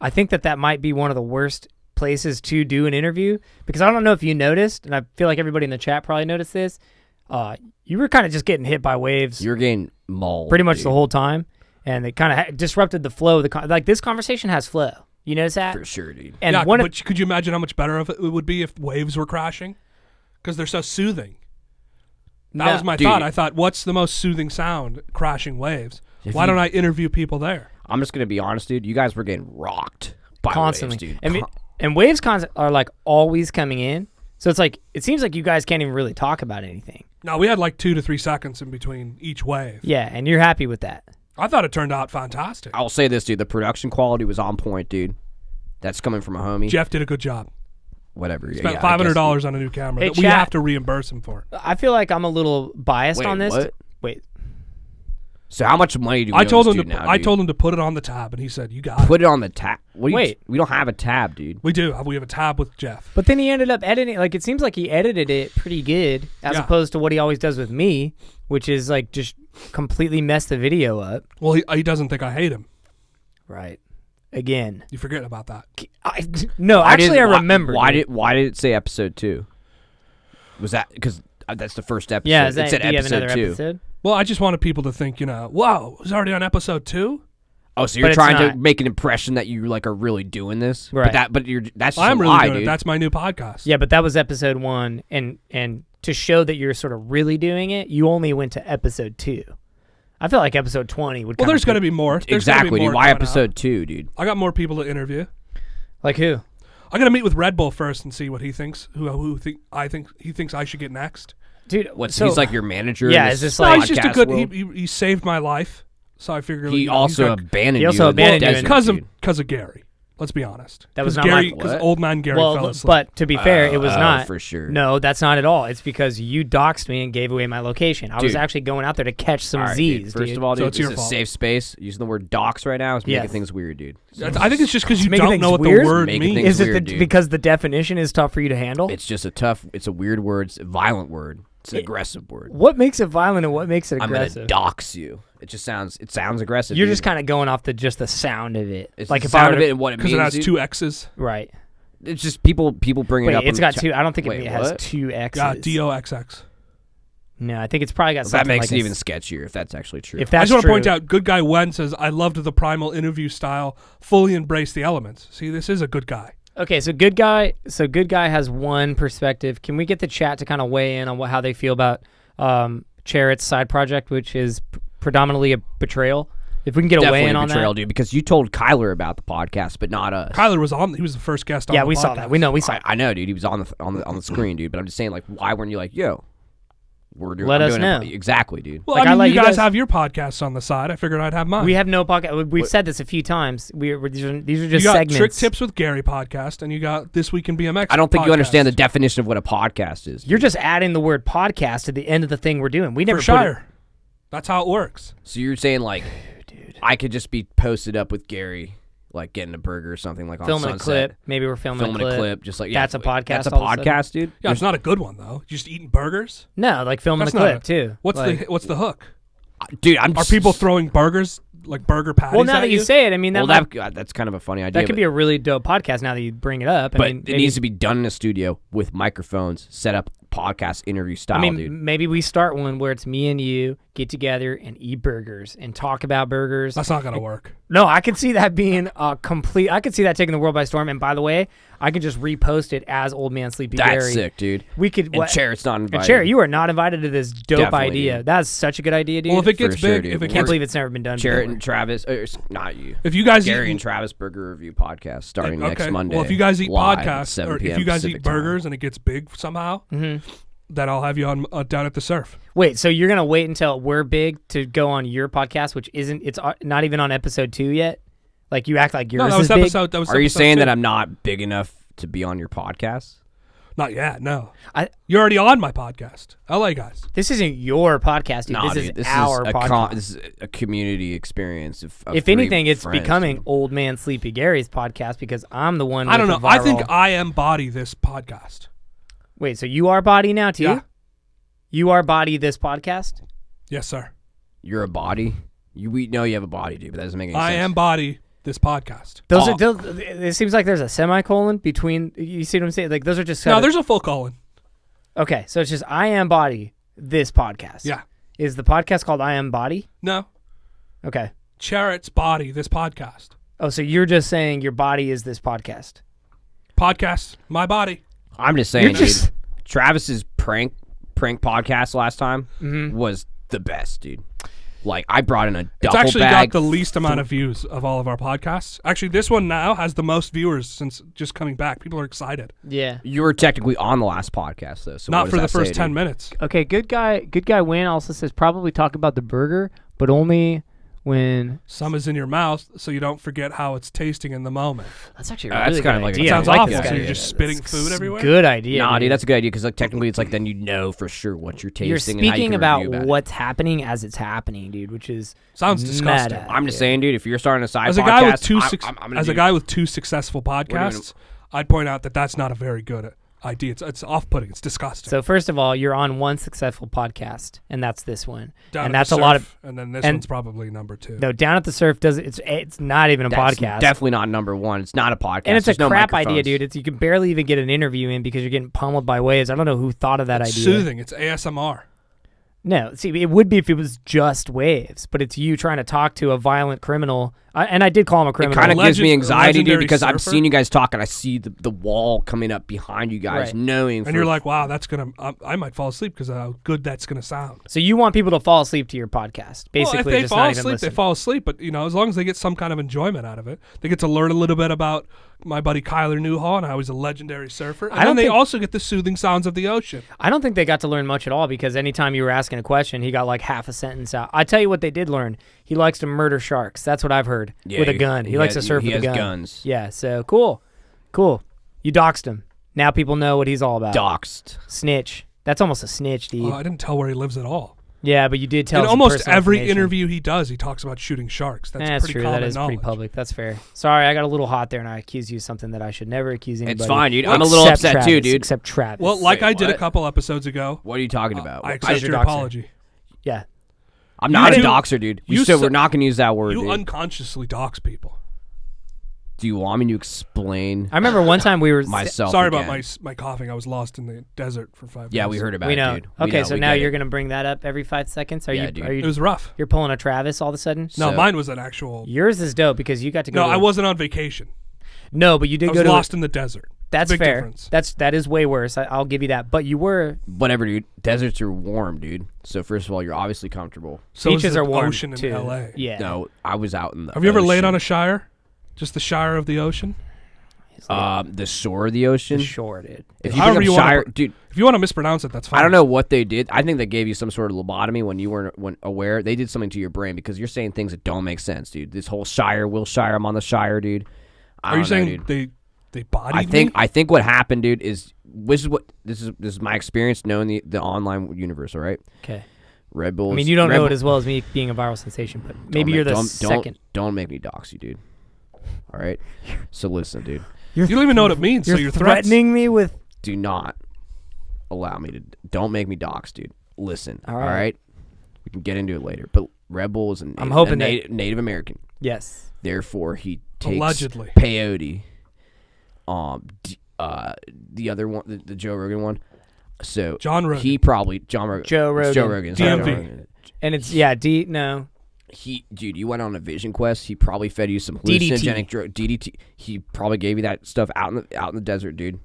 I think that might be one of the worst places to do an interview, because I don't know if you noticed, and I feel like everybody in the chat probably noticed this, you were kind of just getting hit by waves You're getting mauled. pretty much dude. the whole time, and it kind of disrupted the flow of the like this conversation has flow. You notice that? For sure, dude. And Yeah, one but could you imagine how much better it would be if waves were crashing? Because they're so soothing. That was my Dude. thought. I thought, what's the most soothing sound? Crashing waves. If Why you- don't I interview people there? I'm just gonna be honest, dude. You guys were getting rocked by constantly, waves, dude. and waves are like always coming in. So it's like it seems like you guys can't even really talk about anything. No, we had like 2 to 3 seconds in between each wave. Yeah, and you're happy with that. I thought it turned out fantastic. I'll say this, dude. The production quality was on point, dude. That's coming from a homie. Jeff did a good job. Whatever. Spent yeah, $500 on a new camera Hey, that we chat. have to reimburse him for. I feel like I'm a little biased Wait, on this. what? Wait, So how much money do we I owe told this him dude to. now, I dude? told him to put it on the tab, and he said, "You got it." Put it on the tab. Wait. We don't have a tab, dude. We do. We have a tab with Jeff. but then he ended up editing. Like it seems like he edited it pretty good, as Yeah. opposed to what he always does with me, which is like just completely mess the video up. Well, he doesn't think I hate him. Right. Again. You forget about that. No, actually, I remember. Why did it say episode 2? Was that because that's the first episode? Yeah, it said do you have episode another 2. episode? Well, I just wanted people to think, wow, it was already on episode 2. Oh, so But you're it's trying to not. make an impression that you like are really doing this, Right. But that's just I'm a really lie, doing dude. it. That's my new podcast. Yeah, but that was episode 1, and to show that you're sort of really doing it, you only went to episode 2. I feel like episode 20 would. Well, there's going to be more. There's exactly, gonna be more dude. Why coming episode out. 2, dude? I got more people to interview. Like who? I'm going to meet with Red Bull first and see what he thinks. I think he thinks I should get next. Dude, What? so He's like your manager. Yeah, in is this this No, like he's just a podcast good. world? He saved my life, so I figured He he's also got- abandoned He you. also in the abandoned you desert, in- dude. because of Gary. Let's be honest. That was 'Cause not my Gary, fault. because What? old man Gary fell asleep. but to be fair, it was not for sure. No, that's not at all. It's because you doxed me and gave away my location. I was Dude. actually going out there to catch some All right, Z's. dude. First dude. of all, So dude, it's this your is a fault. safe space. Using the word dox right now is making Yes. things weird, dude. I think it's just because you making don't things know what weird? the word Making means. things is it weird, dude. because the definition is tough for you to handle? It's just it's a weird word. It's a violent word. It's an aggressive word. What makes it violent and what makes it I'm aggressive? gonna dox you. It sounds aggressive. You're dude. just kind of going off just the sound of it. It's like the if I sound were of to- it and what it Because means. it has dude. 2 X's. right. It's just people bring it Wait, up. it's on got the two. I don't think Wait, it has what? 2 X's. Yeah, DOXX. No, I think it's probably got That something makes like it a even s- sketchier if that's actually true. If I that's just want to true, point out, good guy Wen says, I loved the primal interview style, fully embrace the elements. See, this is a good guy. Okay, so good guy has one perspective. Can we get the chat to kind of weigh in on how they feel about Charret's side project, which is predominantly a betrayal? If we can get a Definitely weigh in on betrayal, that. dude, because you told Kyler about the podcast, but not us. Kyler was on. He was the first guest on Yeah, the we podcast. saw that. We know. We saw. I know, dude. He was on the screen, dude. But I'm just saying, like, why weren't you like, yo, we're doing? Let I'm us doing know. Exactly, dude. Well, Like, I I mean, let you you guys guys- have your podcasts on the side. I figured I'd have mine. We have no podcast. We've said this a few times. These are you just got segments. Trick Tips with Gary podcast, and you got This Week in BMX. I don't think you understand the podcast. definition of what a podcast is. You're just adding the word podcast to the end of the thing we're doing. We never For put it- Shire. That's how it works. So you're saying like, Dude. I could just be posted up with Gary, like getting a burger or something, like on Filming Sunset. a clip. Maybe we're filming a clip, just like That's a podcast That's a all of a podcast, dude. Yeah, it's not a good one though. Just eating burgers. No, like filming That's the not clip too. What's Like- the hook? Dude, Are people throwing burgers like burger patties? Well, now at that you say it, I mean that's kind of a funny idea. that could be a really dope podcast. Now that you bring it up, but I mean, it needs to be done in a studio with microphones, set up podcast interview style, I mean, dude. maybe we start one where it's me and you get together and eat burgers and talk about burgers. That's not gonna work. No, I could see that being a complete. I could see that taking the world by storm. And by the way, I could just repost it as Old Man Sleepy That's Gary. sick, dude. We could. And Charret's not invited. And Charret, you are not invited to this dope Definitely, idea. dude. That's such a good idea, dude. Well, if it gets For sure, big, dude. if it I can't gets, believe it's never been done. Charret before. and Travis, not you. if you guys Gary eat, and Travis Burger Review podcast starting next okay. Monday. Well, if you guys eat live at podcasts 7 or if p.m. you guys Pacific eat time. burgers and it gets big somehow, then I'll have you on down at the surf. Wait, so you're gonna wait until we're big to go on your podcast, which isn't? It's not even on episode 2 yet. Like you act like yours No, that is was big. episode. That was. Are you episode saying 2. that I'm not big enough to be on your podcast? Not yet. No. I- You're already on my podcast, LA guys. This isn't your podcast, dude. Nah, this dude, is our podcast. This is a community experience. Of If three anything, it's friends, becoming dude. Old Man Sleepy Gary's podcast because I'm the one. I don't with know. the I think viral- I embody this podcast. Wait, so you are body now too? Yeah. You are body this podcast? Yes, sir. You're a body. We know you have a body, dude, but that doesn't make any I sense. embody this podcast. Those Oh. are. It seems like there's a semicolon between. You see what I'm saying? Like those are just. No, there's a full colon. Okay, so it's just I am body this podcast. Yeah. Is the podcast called I am body? No. Okay. Charret's body this podcast. Oh, so you're just saying your body is this podcast? Podcast, my body. I'm just saying, You're just- dude. Travis's prank podcast last time Mm-hmm. was the best, dude. Like I brought in a It's duffel actually bag. got the least amount of views of all of our podcasts. Actually, this one now has the most viewers since just coming back. People are excited. Yeah. You were technically on the last podcast though, so Not what for the does that first say, 10 dude? minutes. Okay, good guy Wayne also says probably talk about the burger, but only when Some is in your mouth, so you don't forget how it's tasting in the moment. that's actually That's really kinda good like a- idea. Sounds I like awful. this So guy. you're just spitting food everywhere? Good idea. Nah, dude, that's a good idea because like technically it's like then you know for sure what you're tasting. You're and how you speaking can about review it. what's happening as it's happening, dude, which is Sounds disgusting. meta. I'm just saying, dude. If you're starting a side As a podcast, guy with two I'm gonna as a do- guy with 2 successful podcasts, I'd point out that that's not a very good idea. It's off-putting. It's disgusting. So first of all, you're on one successful podcast, and that's this one, Down and at that's the a lot of. Surf, and then this and- one's probably number 2. No, Down at the Surf does it's not even a That's podcast. definitely not number one. It's not a podcast. And it's a There's no crap idea, microphones. dude. It's you can barely even get an interview in because you're getting pummeled by waves. I don't know who thought of that It's idea. soothing. It's ASMR. No, see, it would be if it was just waves, but it's you trying to talk to a violent criminal. And I did call him a It criminal. kind of gives me Legend- anxiety, dude, legendary because I've surfer? seen you guys talk and I see the wall coming up behind you guys, Right. knowing. And you're like, wow, that's going to, I might fall asleep because of how good that's going to sound. So you want people to fall asleep to your podcast, basically, well, if they just fall not even asleep, listen. they fall asleep. But, as long as they get some kind of enjoyment out of it, they get to learn a little bit about my buddy Kyler Newhall and how he's a legendary surfer. And I don't then they think- also get the soothing sounds of the ocean. I don't think they got to learn much at all because anytime you were asking a question, he got like half a sentence out. I tell you what they did learn. He likes to murder sharks. That's what I've heard. Yeah, with a gun. He likes to surf he with a has gun. guns. Yeah, so cool. You doxed him. Now people know what he's all about. Doxed. Snitch. That's almost a snitch, dude. I didn't tell where he lives at all. Yeah, but you did tell In some almost personal every information. interview he does, he talks about shooting sharks. That's That's pretty true. common That is knowledge. pretty public. That's fair. Sorry, I got a little hot there and I accused you of something that I should never accuse anybody. It's fine, dude. I'm a little Except upset too, Travis, dude. Except Travis. Well, like Wait, I did a what? couple episodes ago, What are you talking about? I I accept did your dox him. apology. yeah. I'm not a You- doxer, dude. you We're su- not going to use that word, You dude. unconsciously dox people. Do you want me to explain I remember one time we were myself Sorry again? about my coughing. I was lost in the desert for 5 Yeah, months. we heard about We it, know. dude. Okay, We so we now get you're it. gonna bring that up every 5 seconds? Are Yeah, you? dude. Are It you? was rough. You're pulling a Travis all of a sudden? No, So- mine was an actual. Yours is dope because you got to go. No, to I wasn't on vacation. No, but you did I go was to. lost in the desert. That's Big fair. difference. That is way worse. I'll give you that. But you were. Whatever, dude. Deserts are warm, dude. So first of all, you're obviously comfortable. So is beaches the are warm ocean in too. LA. Yeah. No, I was out in the Have you ever laid ocean. on a shire? Just the shire of the ocean? the shore of the ocean? Sure, dude. If you However bring you up wanna Shire, put- dude, If you want to mispronounce it, that's fine. I don't know what they did. I think they gave you some sort of lobotomy when you weren't aware. They did something to your brain because you're saying things that don't make sense, dude. This whole Shire, Wilshire, I'm on the Shire, dude. I Are you don't know, saying dude. they bodied I think what happened, dude, is this is my experience knowing the online universe. All right, Okay. Red Bulls. I mean, you don't Red know it Bull- as well as me being a viral sensation, but maybe you're the second. Don't make me dox you, dude. All right. So listen, dude. You don't even know what it means. You're so you're threatening me with. Do not allow me to. Don't make me dox, dude. Listen. All All right. right. We can get into it later. But Red Bull is I'm hoping that- Native American. Yes. Therefore, he takes Allegedly. peyote. The other one, the Joe Rogan one. So John Rogan. He probably Joe Rogan. Joe Rogan. Sorry, DMV. Joe Rogan. And it's no. Dude, you went on a vision quest. He probably fed you some DDT. hallucinogenic drug. DDT. He probably gave you that stuff out in the desert, dude.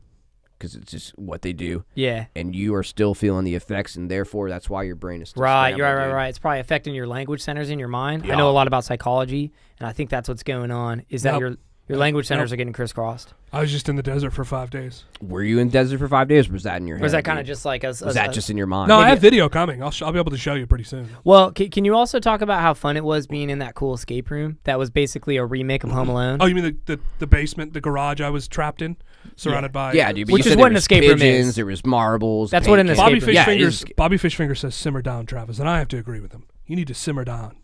Because it's just what they do. Yeah. And you are still feeling the effects, and therefore that's why your brain is still Right, scrambled, you're right, dude. right. It's probably affecting your language centers in your mind. Yeah. I know a lot about psychology, and I think that's what's going on. Is that Nope. your language centers are getting crisscrossed? I was just in the desert for 5 days. Were you in desert for 5 days, or was that in your head? Or is that kind of dude? just like Was that just in your mind? No, I Maybe- have video coming. I'll be able to show you pretty soon. Well, can you also talk about how fun it was being in that cool escape room that was basically a remake of Home Alone? Oh, you mean the basement, the garage I was trapped in, surrounded by? Yeah, dude. But Which you is said what there an was escape room pigeons, is. There was marbles. That's what an pancakes. escape Bobby room- Yeah, Fishfingers. Bobby Fishfinger says simmer down, Travis, and I have to agree with him. You need to simmer down.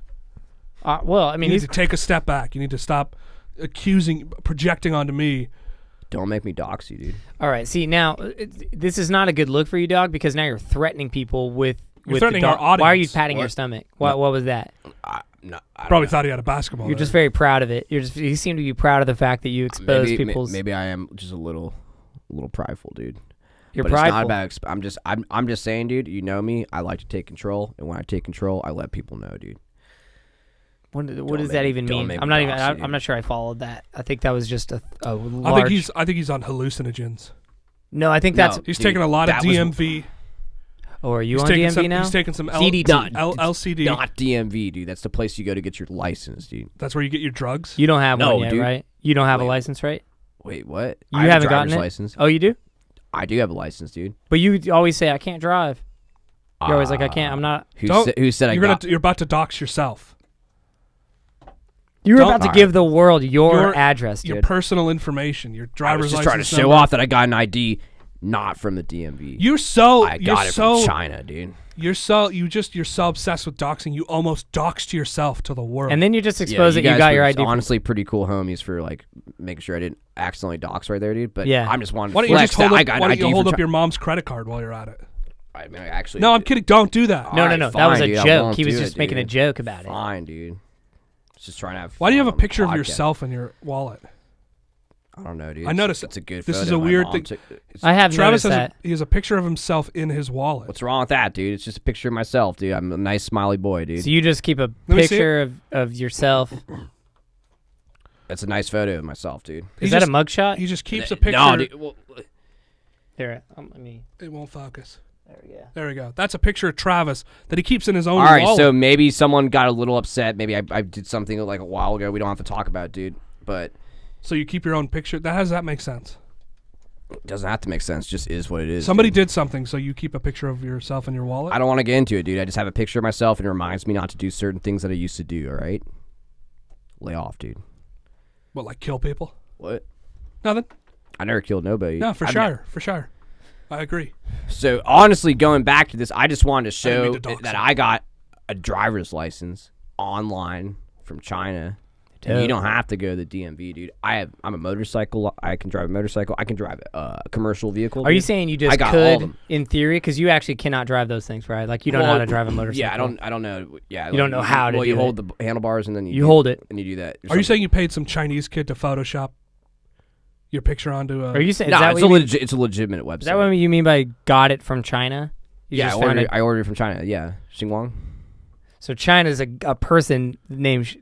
Well, I mean, You need he's to take a step back. You need to stop projecting onto me. Don't make me dox you, dude. all right. See, now this is not a good look for you, dog, because now you're threatening people with. You're threatening our Why are you audience. patting your stomach? What was that? I Probably thought he had a basketball. You're there. just very proud of it. You seem to be proud of the fact that you expose people's. Maybe I am just a little prideful, dude. You're But prideful. it's not about. I'm just saying, dude. You know me. I like to take control, and when I take control, I let people know, dude. What does make that me- even don't mean? make I'm me not even. dox you, I'm not sure I followed that. I think that was just a I large. think he's on hallucinogens. No, I think No. that's. He's Dude, taking a lot of that was- DMV. Oh, are you He's on taking DMV now? He's taking some CDT. LCD. Not DMV, dude. That's the place you go to get your license, dude. That's where you get your drugs. You don't have No, one yet, dude. right? You don't have a Wait. license, right? Wait, what? You I have a haven't gotten driver's it. license. Oh, you do? I do have a license, dude. But you always say I can't drive. You're always like I can't. I'm not. Who said I got? You're about to dox yourself. You were Don't- about to give the world your address, Your dude. personal information, your I driver's was just license trying to show number. off that I got an ID, not from the DMV. I got it from China, dude. You're so obsessed with doxing. You almost doxed yourself to the world. And then you just expose that you guys got were your ID. from- honestly pretty cool homies for like making sure I didn't accidentally dox right there, dude. But Yeah. I'm just wanting to why don't you flex just hold that up, I got an why don't ID you hold from up your mom's credit card while you're at it? I mean, I actually. No, I'm kidding. Don't do that. No, Alright, that was a fine, dude, I joke. won't He was do just it, making a dude. joke about it. Fine, dude. Just trying to have. Why do you have a fun on the picture of podcast. yourself in your wallet? I don't know, dude. I noticed it's a good. this is photo a my weird mom thing. took. I have Travis noticed that. he has a picture of himself in his wallet. What's wrong with that, dude? It's just a picture of myself, dude. I'm a nice smiley boy, dude. So you just keep a me see picture of yourself. That's a nice photo of myself, dude. Is that a mugshot? He just keeps a picture. No, dude. Well, Here, let me. It won't focus. There we go. There we go. That's a picture of Travis that he keeps in his own all right, wallet. so maybe someone got a little upset. Maybe I did something like a while ago. We don't have to talk about it, dude. But So you keep your own picture. How does that make sense? it doesn't have to make sense. Just is what it is. Somebody dude. did something, so you keep a picture of yourself in your wallet? I don't want to get into it, dude. I just have a picture of myself, and it reminds me not to do certain things that I used to do. All right, lay off, dude. What, like kill people? What? Nothing. I never killed nobody. No, for I've sure. For sure. I agree. So honestly, going back to this, I just wanted to I didn't show mean to dox that you. I got a driver's license online from China. And Dope. you don't have to go to the DMV, dude. I'm a motorcycle. I can drive a motorcycle. I can drive a commercial vehicle. Are you dude. saying you I just got all of could, them. in theory, because you actually cannot drive those things, right? Like you don't know how to drive a motorcycle. Yeah, I don't know. Yeah, You don't know how to Well, do you it. hold the handlebars and then You hold it. and you do that. Are you saying you paid some Chinese kid to Photoshop your picture onto a... Are you saying? No, is that it's what you mean? it's a legitimate website. Is that what you mean by got it from China? You yeah, just found it- I ordered it from China. Yeah, Xinguang. So China's a person named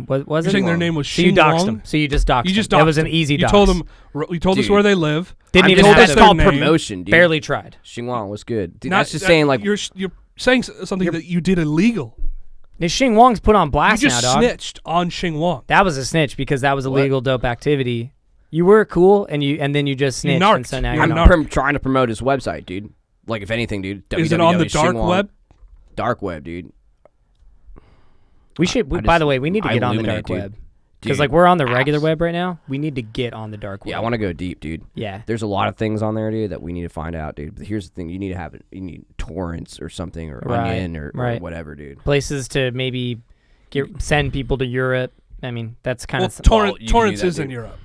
what was You're it? saying their name was So you Xing doxed Wang? them. So you just doxed You just them. That was doxed an them. easy You dox. told them. You told us Dude. where they live. Didn't I'm even just- have that's it. called their name. promotion, dude. Barely tried. Xinguang was good. Dude, Now, that's just saying like you're saying something that you did illegal. Now, Xing Wang's put on blast You just now, dog. snitched on Xing Wang. That was a snitch because that was illegal dope activity. You were cool, and then you just snitched, and so narked. now You're you're narked. not. trying to promote his website, dude. Like if anything, dude. Is it on the dark www.xinguang. web? Dark web, dude. We should. By the way, we need to get on the dark dude. web. Because Dude, like we're on the regular web right now. We need to get on the dark web. Yeah, I want to go deep, dude. Yeah. There's a lot of things on there, dude, that we need to find out, dude. But here's the thing: you need to have it. You need torrents or something, or onion, or whatever, dude. Places to maybe send people to Europe. I mean, that's kind of Torrance is in Europe.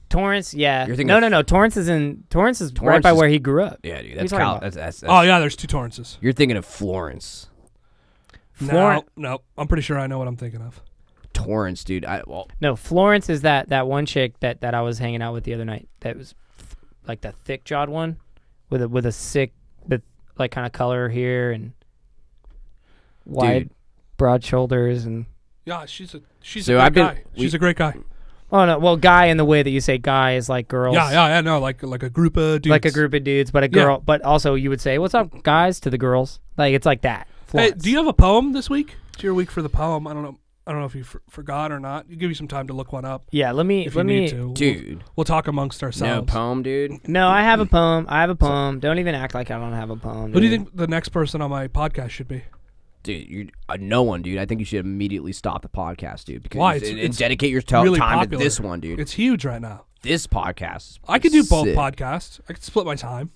Torrance, yeah. You're thinking no. Torrance is right by where he grew up. Yeah, dude. That's Oh yeah, there's 2 Torrances. You're thinking of Florence. No, I'm pretty sure I know what I'm thinking of. Torrance, dude. No, Florence is that one chick that I was hanging out with the other night. That was like the thick jawed one with a sick, but like kind of color here and wide, broad shoulders and. Yeah, she's a So great guy. She's a great guy. Oh no, well, guy in the way that you say guy is like girls. Yeah, no, like a group of dudes. Like a group of dudes, but a girl. But also, you would say, "What's up, guys?" to the girls. Like it's like that. Florence. Hey, do you have a poem this week? It's your week for the poem. I don't know if you forgot or not. You give you some time to look one up. Yeah, let me. Dude. We'll talk amongst ourselves. No poem, dude. No, I have a poem. Don't even act like I don't have a poem. Who do you think the next person on my podcast should be? Dude, no one, dude. I think you should immediately stop the podcast, dude. Because Why? It's dedicate your really time popular. to this one, dude. It's huge right now. This podcast. I could do both sick. podcasts. I could split my time.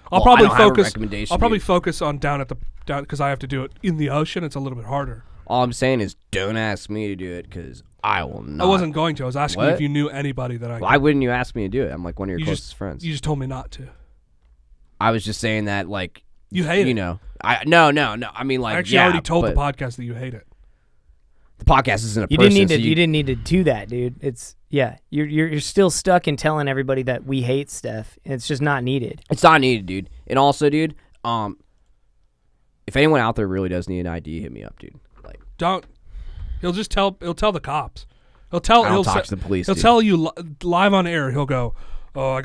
I'll Well, I probably don't have a focus. recommendation, I'll probably dude. focus on down because I have to do it in the ocean. It's a little bit harder. All I'm saying is, don't ask me to do it because I will not. I wasn't going to. I was asking you What? if you knew anybody that I. Why wouldn't you ask me to do it? I'm like one of your You closest friends. You just told me not to. I was just saying that, like, You hate it. you know. No. I mean, like, I actually yeah, already told the but podcast that you hate it. the podcast isn't a You person. didn't need so to. You didn't need to do that, dude. It's You're still stuck in telling everybody that we hate stuff. It's just not needed. It's not needed, dude. And also, dude, if anyone out there really does need an ID, hit me up, dude. Like, Don't. He'll tell the cops. He'll talk to the police. He'll dude. tell you live on air. He'll go, "Oh,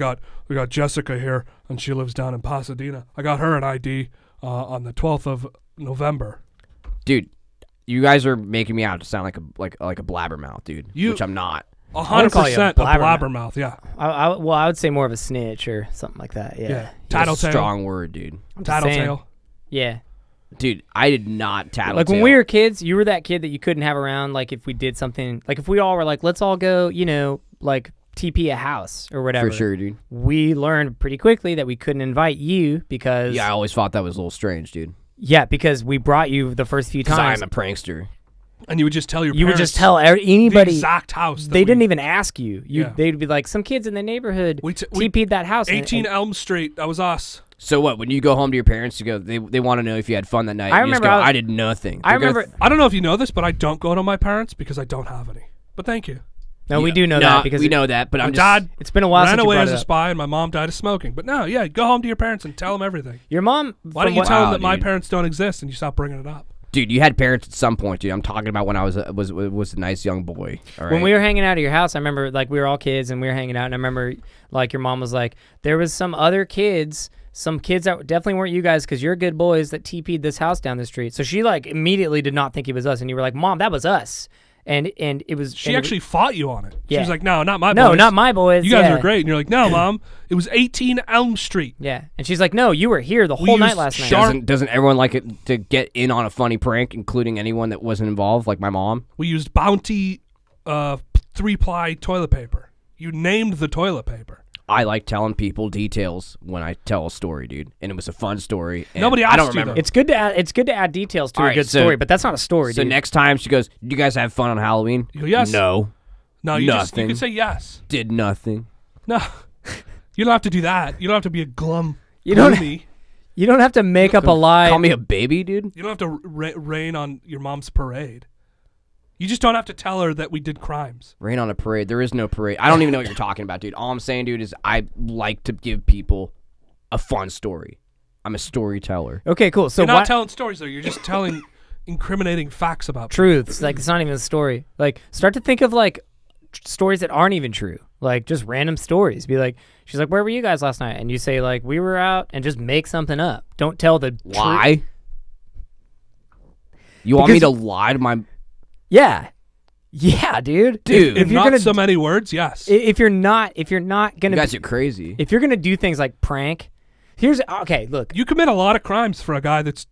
we got Jessica here, and she lives down in Pasadena. I got her an ID on the 12th of November." Dude, you guys are making me out to sound like a blabbermouth, dude. Which I'm not. 100% a blabbermouth. Yeah. I would say more of a snitch or something like that. Yeah. Yeah. That's a Tattletale. strong word, dude. Tattletale. Yeah. Dude, I did not tattletale. Like when we were kids, you were that kid that you couldn't have around. Like if we did something, like if we all were like, let's all go, like TP a house or whatever. For sure, dude. We learned pretty quickly that we couldn't invite you because. Yeah, I always thought that was a little strange, dude. Yeah, because we brought you the first few Because times. I'm a prankster. And you would just tell your You would parents just tell anybody. the exact house. They didn't even ask you. Yeah. They'd be like, some kids in the neighborhood we TP'd that house. 18 Elm Street. That was us. So what? When you go home to your parents, you go. They want to know if you had fun that night. I and you just remember go, I did nothing. I remember. I don't know if you know this, but I don't go to my parents because I don't have any. But thank you. No, we do know that because we know that. But My I'm dad it's been a while ran since you away brought as it a up. spy, and my mom died of smoking. But no, yeah, go home to your parents and tell them everything. Your mom. Why don't you tell them that my dude. parents don't exist and you stop bringing it up? Dude, you had parents at some point, dude. I'm talking about when I was a nice young boy. All right? When we were hanging out at your house, I remember like we were all kids and we were hanging out, and I remember like your mom was like, there was some other kids. Some kids that definitely weren't you guys because you're good boys that TP'd this house down the street. So she like immediately did not think it was us, and you were like, "Mom, that was us," and it was. She actually fought you on it. She Yeah. was like, "No, not my boys. No, not my boys. You guys yeah. are great." And you're like, "No, Mom, it was 18 Elm Street." Yeah, and she's like, "No, you were here the whole night used last night." Doesn't everyone like it to get in on a funny prank, including anyone that wasn't involved, like my mom? We used Bounty 3-ply toilet paper. You named the toilet paper. I like telling people details when I tell a story, dude, and it was a fun story. And Nobody I don't asked you, remember. though. It's good to add details to All a right, good so- story, but that's not a story, So dude. next time she goes, "Do you guys have fun on Halloween?" You go, "Yes." No. No, you Nothing. can say yes. Did nothing. No, you don't have to do that. You don't have to be a gloomy. You don't have to make up a lie. Call me a baby, dude. You don't have to rain on your mom's parade. You just don't have to tell her that we did crimes. Rain on a parade. There is no parade. I don't even know what you're talking about, dude. All I'm saying, dude, is I like to give people a fun story. I'm a storyteller. Okay, cool. So You're not what telling stories, though. You're just telling incriminating facts about people. truths? Like it's not even a story. Like start to think of like stories that aren't even true. Like just random stories. Be like, she's like, "Where were you guys last night?" And you say like, "We were out," and just make something up. Don't tell the Lie? You want me to lie to my... Yeah, dude. Dude. In you're not gonna so many words, yes. if you're not gonna You guys are crazy. if you're gonna do things like prank, okay. Look, You commit a lot of crimes for a guy that's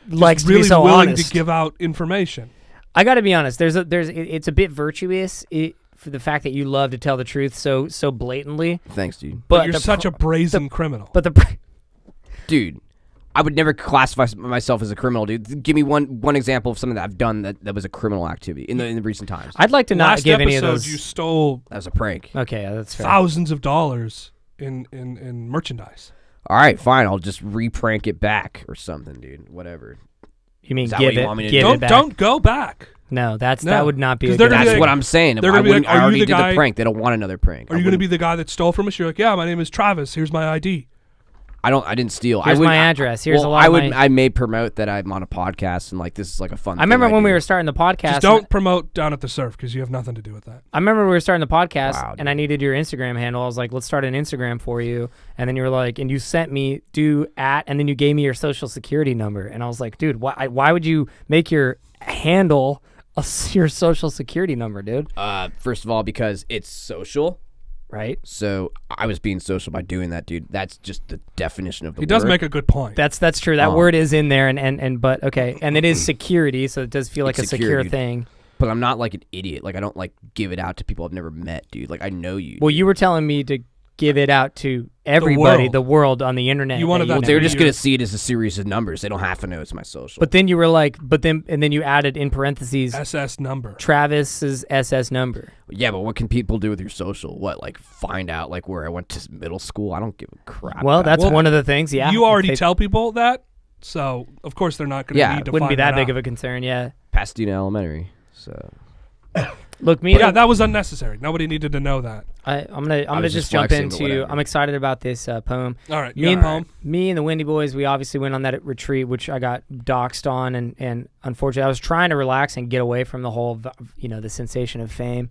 likes to really be so willing honest. to give out information. I got to be honest. It's a bit virtuous for the fact that you love to tell the truth so blatantly. Thanks, dude. But you're such a brazen criminal. But Dude, I would never classify myself as a criminal, dude. Give me one example of something that I've done that was a criminal activity in the recent times. I'd like to not Last give episode, any of those. you stole That was a prank. Okay, that's fair. thousands of dollars in merchandise. All right, fine. I'll just re-prank it back or something, dude. Whatever. You mean Is that give what you it? want me to Give do? it back? Don't go back. No, that No, would not be. 'cause A they're good gonna be That's like- what I'm saying. they're gonna be like, I "Are you already the did guy- the prank. They don't want another prank. Are you going to be the guy that stole from us? You're like, yeah, my name is Travis. Here's my ID. I didn't steal. Here's I would, my address. Here's well, a lot. I may promote that I'm on a podcast and like this is like a fun. I remember thing when we do. were starting the podcast. Just don't promote down at the surf because you have nothing to do with that. I remember we were starting the podcast, Wow, and I needed your Instagram handle. I was like, let's start an Instagram for you. And then you were like, and you sent me and then you gave me your social security number. And I was like, dude, why would you make your handle your social security number, dude? First of all, because it's social. Right? So I was being social by doing that, dude. That's just the definition of the He does word. make a good point. That's true. That word is in there, but okay. And it is security, so it does feel like It's a secure security. thing. But I'm not like an idiot. Like I don't like give it out to people I've never met, dude. Like I know you. Well, you were telling me to give it out to everybody, world. the world on the internet. You wanted that that you to know. They're be just your- gonna see it as a series of numbers. They don't have to know it's my social. But then you were like, and then you added in parentheses SS number. Travis's SS number. yeah, but what can people do with your social? What, like find out like where I went to middle school? I don't give a crap. Well, about that's that. one of the things. Yeah, You already If they- tell people that, so of course they're not going to Yeah, need to wouldn't be find that big out. of a concern. Yeah. Pasadena Elementary. So Look, me. But yeah, that was unnecessary. Nobody needed to know that. I'm gonna was just just jump flexing, but into. whatever. I'm excited about this poem. All right, Me you and, got a poem? me and the Windy Boys, we obviously went on that retreat, which I got doxxed on, and unfortunately, I was trying to relax and get away from the whole, the sensation of fame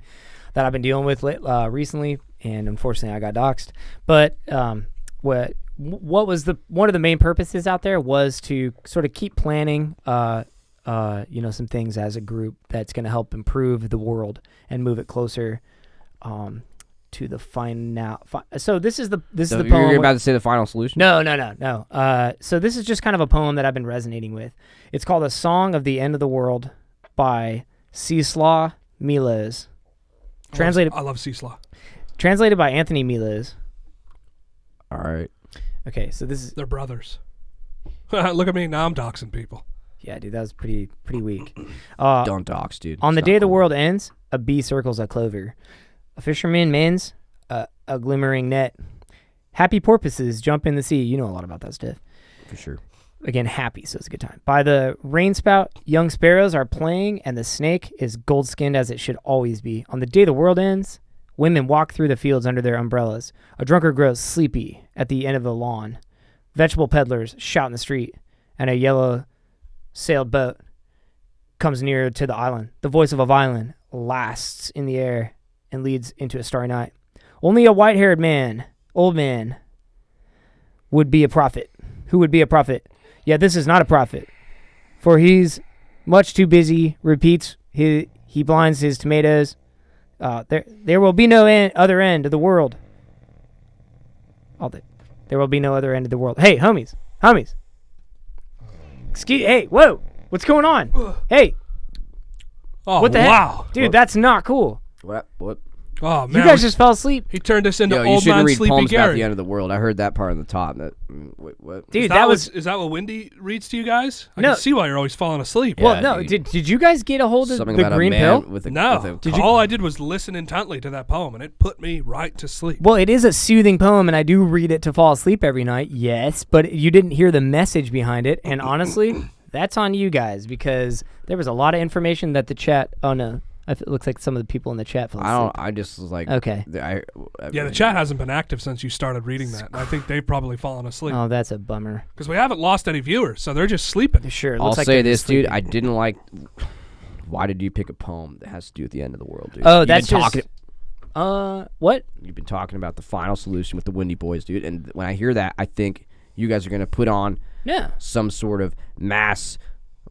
that I've been dealing with recently, and unfortunately, I got doxxed. But what was one of the main purposes out there was to sort of keep planning, some things as a group that's going to help improve the world and move it closer. To the final. So this is the you're poem. about to say the final solution? No. So this is just kind of a poem that I've been resonating with. It's called "A Song of the End of the World" by Czeslaw Milosz. Translated. I love Czeslaw. Translated by Anthony Milosz. All right. Okay, so this is. They're brothers. Look at me now. I'm doxing people. Yeah, dude, that was pretty weak. Don't dox, dude. On the It's day not the cool. world ends, a bee circles a clover. A fisherman mends a glimmering net. Happy porpoises jump in the sea. You know a lot about that stuff. For sure. Again, happy, so it's a good time. By the rain spout, young sparrows are playing, and the snake is gold-skinned as it should always be. On the day the world ends, women walk through the fields under their umbrellas. A drunkard grows sleepy at the end of the lawn. Vegetable peddlers shout in the street, and a yellow-sailed boat comes near to the island. The voice of a violin lasts in the air and leads into a starry night. Only a white-haired man, old man, would be a prophet. Who would be a prophet? Yet this is not a prophet, for he's much too busy, repeats, he blinds his tomatoes. There will be no other end of the world. There will be no other end of the world. Hey, homies. Hey, whoa, what's going on? Hey, Oh, what the wow. heck? Dude, that's not cool. What? Oh, You man. guys just fell asleep. He turned us into Yo, you old shouldn't man read Sleepy poems about Gary. the end of the world. I heard that part on the top. What? Dude, Is that was... Is that what Wendy reads to you guys? I No. can see why you're always falling asleep. Well, Yeah, no, dude. did you guys get a hold of Something the about green a man pill? with a No. with a- All I did was listen intently to that poem, and it put me right to sleep. Well, it is a soothing poem, and I do read it to fall asleep every night, yes, but you didn't hear the message behind it, and honestly, that's on you guys, because there was a lot of information that the chat... Oh, no. It looks like some of the people in the chat fell asleep. I just was like, Okay. Yeah, the chat hasn't been active since you started reading that. I think they've probably fallen asleep. Oh, that's a bummer. Because we haven't lost any viewers, so they're just sleeping. Sure. It I'll looks like say they're this, just dude. sleeping. I didn't like. Why did you pick a poem that has to do with the end of the world, dude? Oh, You've that's been just... talking, what? You've been talking about the final solution with the Windy Boys, dude. And when I hear that, I think you guys are gonna put on No. some sort of mass.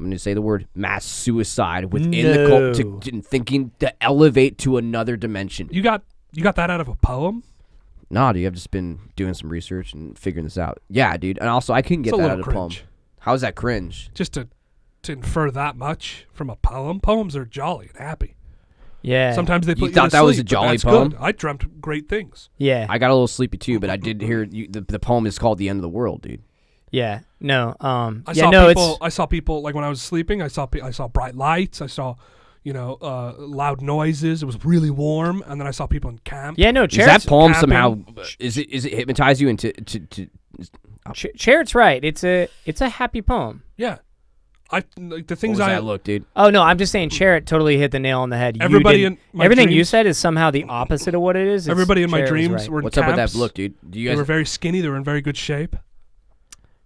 I'm going to say the word mass suicide within the cult, thinking to elevate to another dimension. You got that out of a poem? Nah, dude, I've just been doing some research and figuring this out. Yeah, dude, and also I couldn't get It's a that out little of the poem. cringe. How is that cringe? Just to to infer that much from a poem. Poems are jolly and happy. Yeah. Sometimes they put you thought to that was sleep, a jolly but that's poem? Good. I dreamt great things. Yeah. I got a little sleepy too, but I did hear the poem is called "The End of the World," dude. Yeah. No. I saw people like when I was sleeping. I saw bright lights. I saw, loud noises. It was really warm, and then I saw people in camp. Yeah. No. Is that poem camping. somehow? Is it hypnotize you into? Charret's right. It's a happy poem. Yeah, the What things was that look, dude? Oh no, I'm just saying Charret totally hit the nail on the head. Everybody in my everything you dreams- said is somehow the opposite of what it is. Everybody in my Charret was dreams right. were in What's up with camps. that look, dude? Do you They were guys? very skinny. They were in very good shape.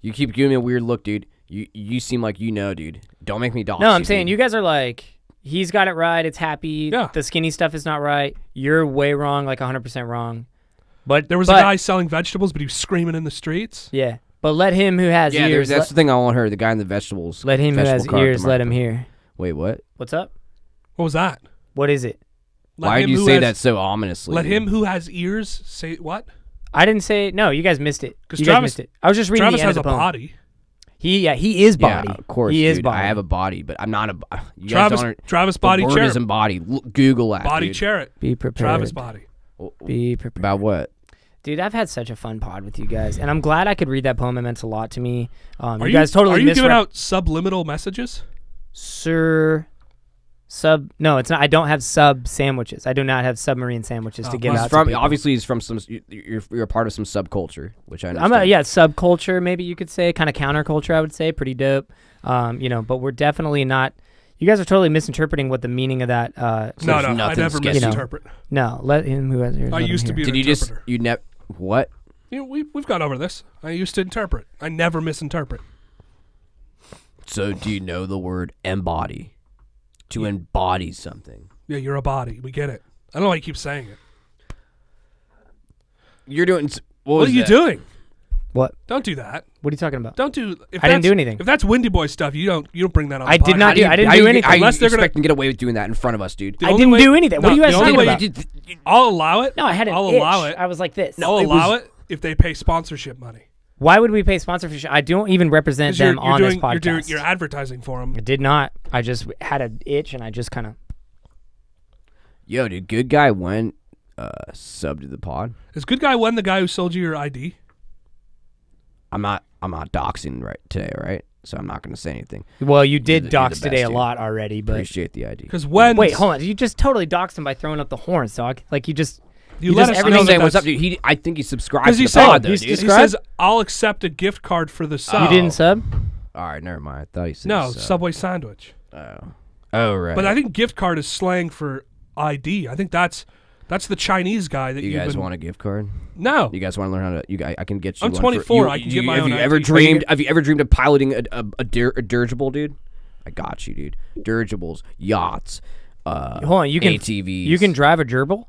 You keep giving me a weird look, dude. You seem like dude. Don't make me dox. No, I'm saying you guys are like, he's got it right. It's happy. Yeah. The skinny stuff is not right. You're way wrong, like 100% wrong. But There was a guy selling vegetables, but he was screaming in the streets. Yeah, but let him who has Yeah, ears. that's the thing I want to hear. The guy in the vegetables. Let him who has vegetable cart at the ears. Let him market. hear. Wait, what? What's up? What was that? What is it? Let Why him do you who say has- that so ominously? Let dude? him who has ears say what? I didn't say no. You guys missed it. 'Cause You guys Travis- missed it. I was just reading Travis the end has of a the poem. body. He is body. Yeah, of course, he is dude. body. I have a body, but I'm not a. You Travis guys don't. Travis The body word Charret. isn't body. Google that. Body dude. Charret. Be prepared. Travis body. Be prepared. About what? Dude, I've had such a fun pod with you guys, and I'm glad I could read that poem. It meant a lot to me. Are You guys totally Are you giving out subliminal messages? No, it's not. I don't have sub sandwiches. I do not have submarine sandwiches to give He's out. from to people. obviously he's from some. You're a part of some subculture, which I understand. Subculture, maybe you could say, kind of counterculture. I would say, pretty dope. But we're definitely not. You guys are totally misinterpreting what the meaning of that. No, I nothing never sketchy. misinterpret. No, let him who has ears. I let him used to hear. be an Did you just interpreter. what? We've gone over this. I used to interpret. I never misinterpret. So do you know the word embody? To embody something. Yeah, you're a body. We get it. I don't know why you keep saying it. You're doing. What are you doing? What? Don't do that. What are you talking about? Don't do. If I didn't do that's- anything. If that's Windy Boy stuff, you don't bring that on. I the did not podcast. do. I didn't do anything. Unless they're gonna- expecting to get away with doing that in front of us, dude. The I only didn't way- do anything. What are you guys the only talking way about? I'll allow it. No, I had an I'll itch. allow it. I was like this. I'll allow it if they pay sponsorship money. Why would we pay sponsorship? I don't even represent 'Cause them on this you're podcast. you're advertising for them. I did not. I just had an itch, and I just kind of. Yo, dude, good guy went sub to the pod. Is good guy one the guy who sold you your ID? I'm not doxing right today, right? So I'm not going to say anything. Well, you You're did the dox best, today a dude. lot already, but Appreciate the ID. Because when wait, hold on. You just totally doxed him by throwing up the horns, dog. Like you just. you you let just us I'm know just that saying, what's up, that's- dude? I think he subscribed 'cause to he the said- pod, though, he's dude. just- He Subscribe? says I'll accept a gift card for the sub. You didn't sub? All right, never mind. I thought he said No, sub. Subway sandwich. Oh, right. But I think gift card is slang for ID. I think that's the Chinese guy that you you've guys been- want a gift card? No. You guys want to learn how to? I can get you. I'm one 24, For, I can get my have own you ever ID. dreamed? Have you ever dreamed of piloting a dirigible, dude? I got you, dude. Dirigibles, yachts, Hold on. You can. ATVs. You can drive a gerbil.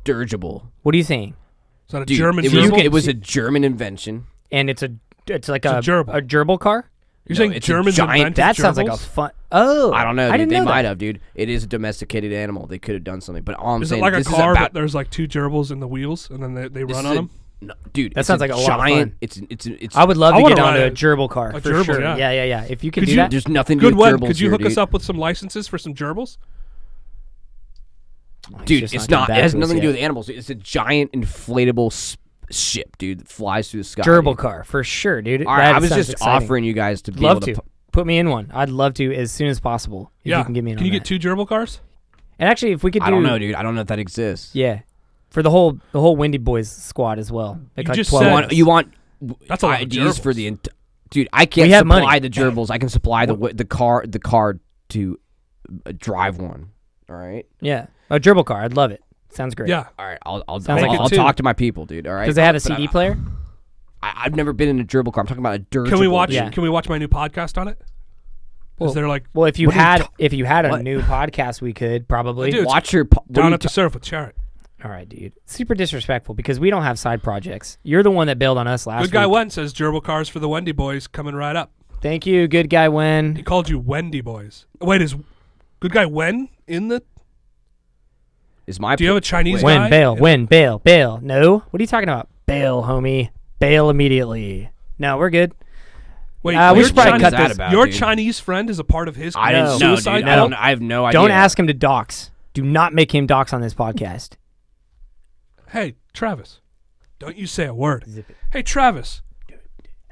dirigible. What are you saying? Is that a Dude, German it was, gerbil? it was a German invention. And it's like a gerbil. a gerbil car. You're No, saying it's a Germans giant- invented That sounds like a gerbils? fun. Oh, I don't know. I Dude. didn't They know might that. have, dude. It is a domesticated animal. They could have done something. But all I'm Is saying, it like a this car, is but about. there's like two gerbils in the wheels, and then they this run is on a- them? No, dude, That it's sounds a like a lot of giant. fun. It's. I would love I to wanna get onto ride a gerbil car a for gerbil, sure. yeah. Yeah. If you could Could do you- that, There's nothing Good good one. gerbils Could you here, hook us dude. up with some licenses for some gerbils? Dude, just it's not not. getting It back has to us nothing to do yet. with animals. It's a giant inflatable ship, dude, that flies through the sky. gerbil dude. car for sure, dude. All right, That I was sounds just exciting. offering you guys to be Love able to to. put me in one. I'd love to as soon as possible. If Yeah. you can get me in Can on you that. get two gerbil cars? And actually, if we could do, I don't know, dude. I don't know if that exists. Yeah, for the whole Windy Boys squad as well. Like You like just 12 said- of us. You want That's a lot of IDs for gerbils. the dude. I can't We have supply money. the gerbils. I can supply the car to drive one. All right. Yeah, a gerbil car. I'd love it. Sounds great. Yeah. All right. I'll Sounds like it I'll too. talk to my people, dude. All right. Does it have a But CD player? I've never been in a gerbil car. I'm talking about a dirigible. Can we watch? Yeah. Can we watch my new podcast on it? Well, Is there like Well, if you What are you had ta- if you had a What? new podcast, we could probably. Dude, Watch your down at the surf with Charret? All right, dude. Super disrespectful because we don't have side projects. You're the one that bailed on us last Good guy week. Wen says gerbil cars for the Wendy boys coming right up. Thank you, good guy He Wen. called you Wendy boys. Wait, is good guy Wen in the? Is my Do you have a Chinese Wen, guy? bail, Wen, bail, bail. No? What are you talking about? Bail, homie. Bail immediately. No, we're good. Wait, we your should probably Chinese- cut that this. about, Your dude? Chinese friend is a part of his I didn't know, dude. suicide I cult? have no idea. Don't ask him to dox. Do not make him dox on this podcast. Hey, Travis, don't you say a word. Zip it. Hey, Travis,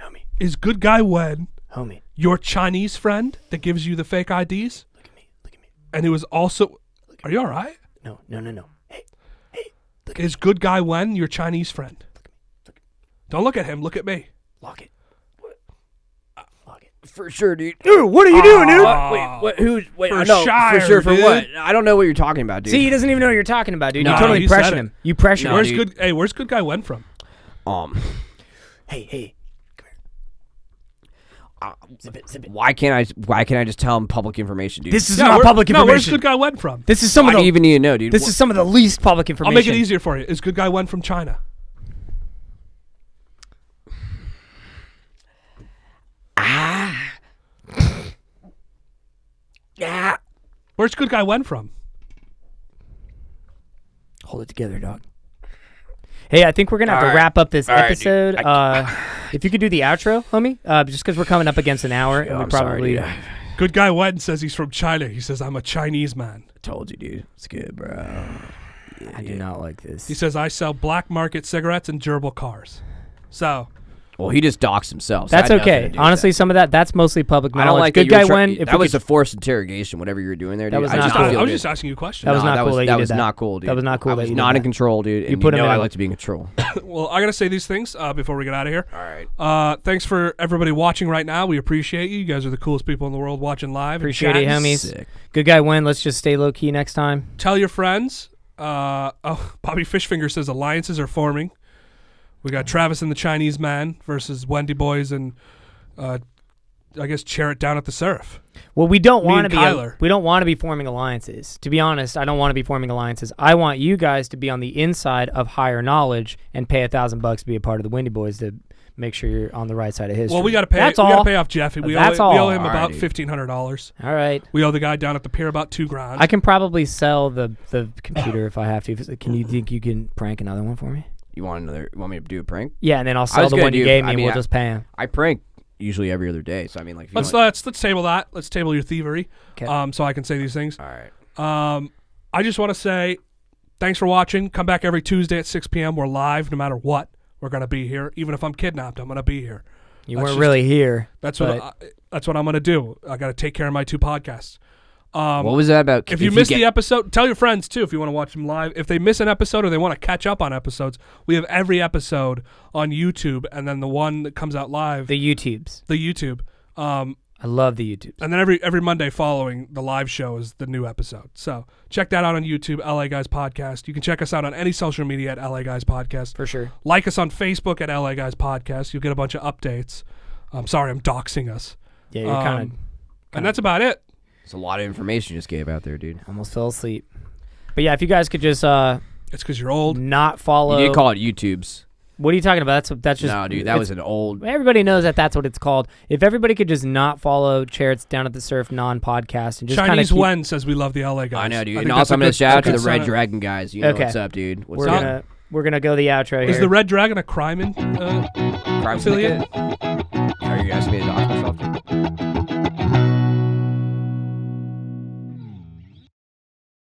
Homie. is good guy Wen Homie. your Chinese friend that gives you the fake IDs? Look at me. Look at me. And he was also... Are you all right? No. Hey. Is good guy Wen your Chinese friend? Don't look at him. Look at me. Lock it. Lock it. For sure, dude. Dude, what are you doing, dude? Wait, what? Who? Wait, For I know Shire, for sure. For dude. what? I don't know what you're talking about, dude. See, he doesn't even know what you're talking about, dude. No, you totally he said pressured it. him. You pressured No, him. dude. Where's good guy Wen from? Hey. Come here. Zip it. Why can't I just tell him public information, dude? This is not public No, where's information. good guy Wen from? This is some I of the. don't even need to know, dude. This is some of the least public I'll information. make it easier for you. Is good guy Wen from China? Yeah. Where's good guy Wen from? Hold it together, dog. Hey, I think we're gonna have to All right. wrap up this All right, episode. dude. If you could do the outro, homie, just because we're coming up against an hour, and we I'm sorry, probably. dude. Good guy Wen says he's from China. He says, I'm a Chinese man. I told you, dude. It's good, bro. I do not like this. He says, I sell black market cigarettes and gerbil cars. So, Well, he just doxed himself. So That's I had nothing okay. to do with Honestly, that. some of that's mostly public knowledge. I don't like good that you guy were try- Wen. If That we was could- a forced interrogation, whatever you were doing there, dude. That was I not just cool. don't feel I was good. just asking you a question. That was not that cool was, that you that did was that. not cool, dude. That was not cool I that was you did not that. in control, dude. And put you him know in I a- like to be in control. Well, I got to say these things before we get out of here. All right. Thanks for everybody watching right now. We appreciate you. You guys are the coolest people in the world watching live. and Appreciate it, chatting. homies. Sick. Good guy Wen. Let's just stay low key next time. Tell your friends. Bobby Fishfinger says alliances are forming. We got Travis and the Chinese Man versus Wendy Boys and I guess Charret down at the surf. Well, we don't Me want and to be. Kyler. We don't want to be forming alliances. To be honest, I don't want to be forming alliances. I want you guys to be on the inside of higher knowledge and pay $1,000 to be a part of the Wendy Boys to make sure you're on the right side of history. Well, we got to pay. That's we all. got to pay off Jeffy. We That's owe, we all. owe him All right, about dude. $1,500. All right. We owe the guy down at the pier about $2,000. I can probably sell the computer if I have to. Can you think you can prank another one for me? You want me to do a prank? Yeah, and then I'll sell was the gonna one you do- gave me, I and mean, we'll I- just pay him. I prank usually every other day, so I mean, like, if you let's want- table that. Let's table your thievery. 'Kay. So I can say these things. All right. I just want to say thanks for watching. Come back every Tuesday at 6 p.m. We're live no matter what. We're going to be here. Even if I'm kidnapped, I'm going to be here. You That's weren't just- really here. That's but what I'm going to do. I got to take care of my 2 podcasts. What was that about? If you missed get- the episode, tell your friends too if you want to watch them live. If they miss an episode or they want to catch up on episodes, we have every episode on YouTube, and then the one that comes out live, the YouTubes. the YouTube. I love the YouTubes. And then every Monday following the live show is the new episode. So check that out on YouTube, LA Guys Podcast. You can check us out on any social media at LA Guys Podcast. For sure. Like us on Facebook at LA Guys Podcast. You'll get a bunch of updates. I'm sorry, I'm doxing us. Yeah, you're kind And that's about it. It's a lot of information you just gave out there, dude. of almost fell asleep. But yeah, if you guys could just It's because you're old. not follow. You did call it YouTubes. What are you talking about? That's just No, dude, that it's- was an old. Everybody knows that's what it's called. If everybody could just not follow Charret's Down at the Surf non-podcast and just kind of Chinese keep, Wen says we love the LA Guys. I know, dude. think And that's also, a I'm gonna good- shout out to good the Red sign. Dragon guys. You know Okay. what's up, dude? What's we're up? gonna go the outro Is here. the Red Dragon a crime Crime affiliate? syndicate?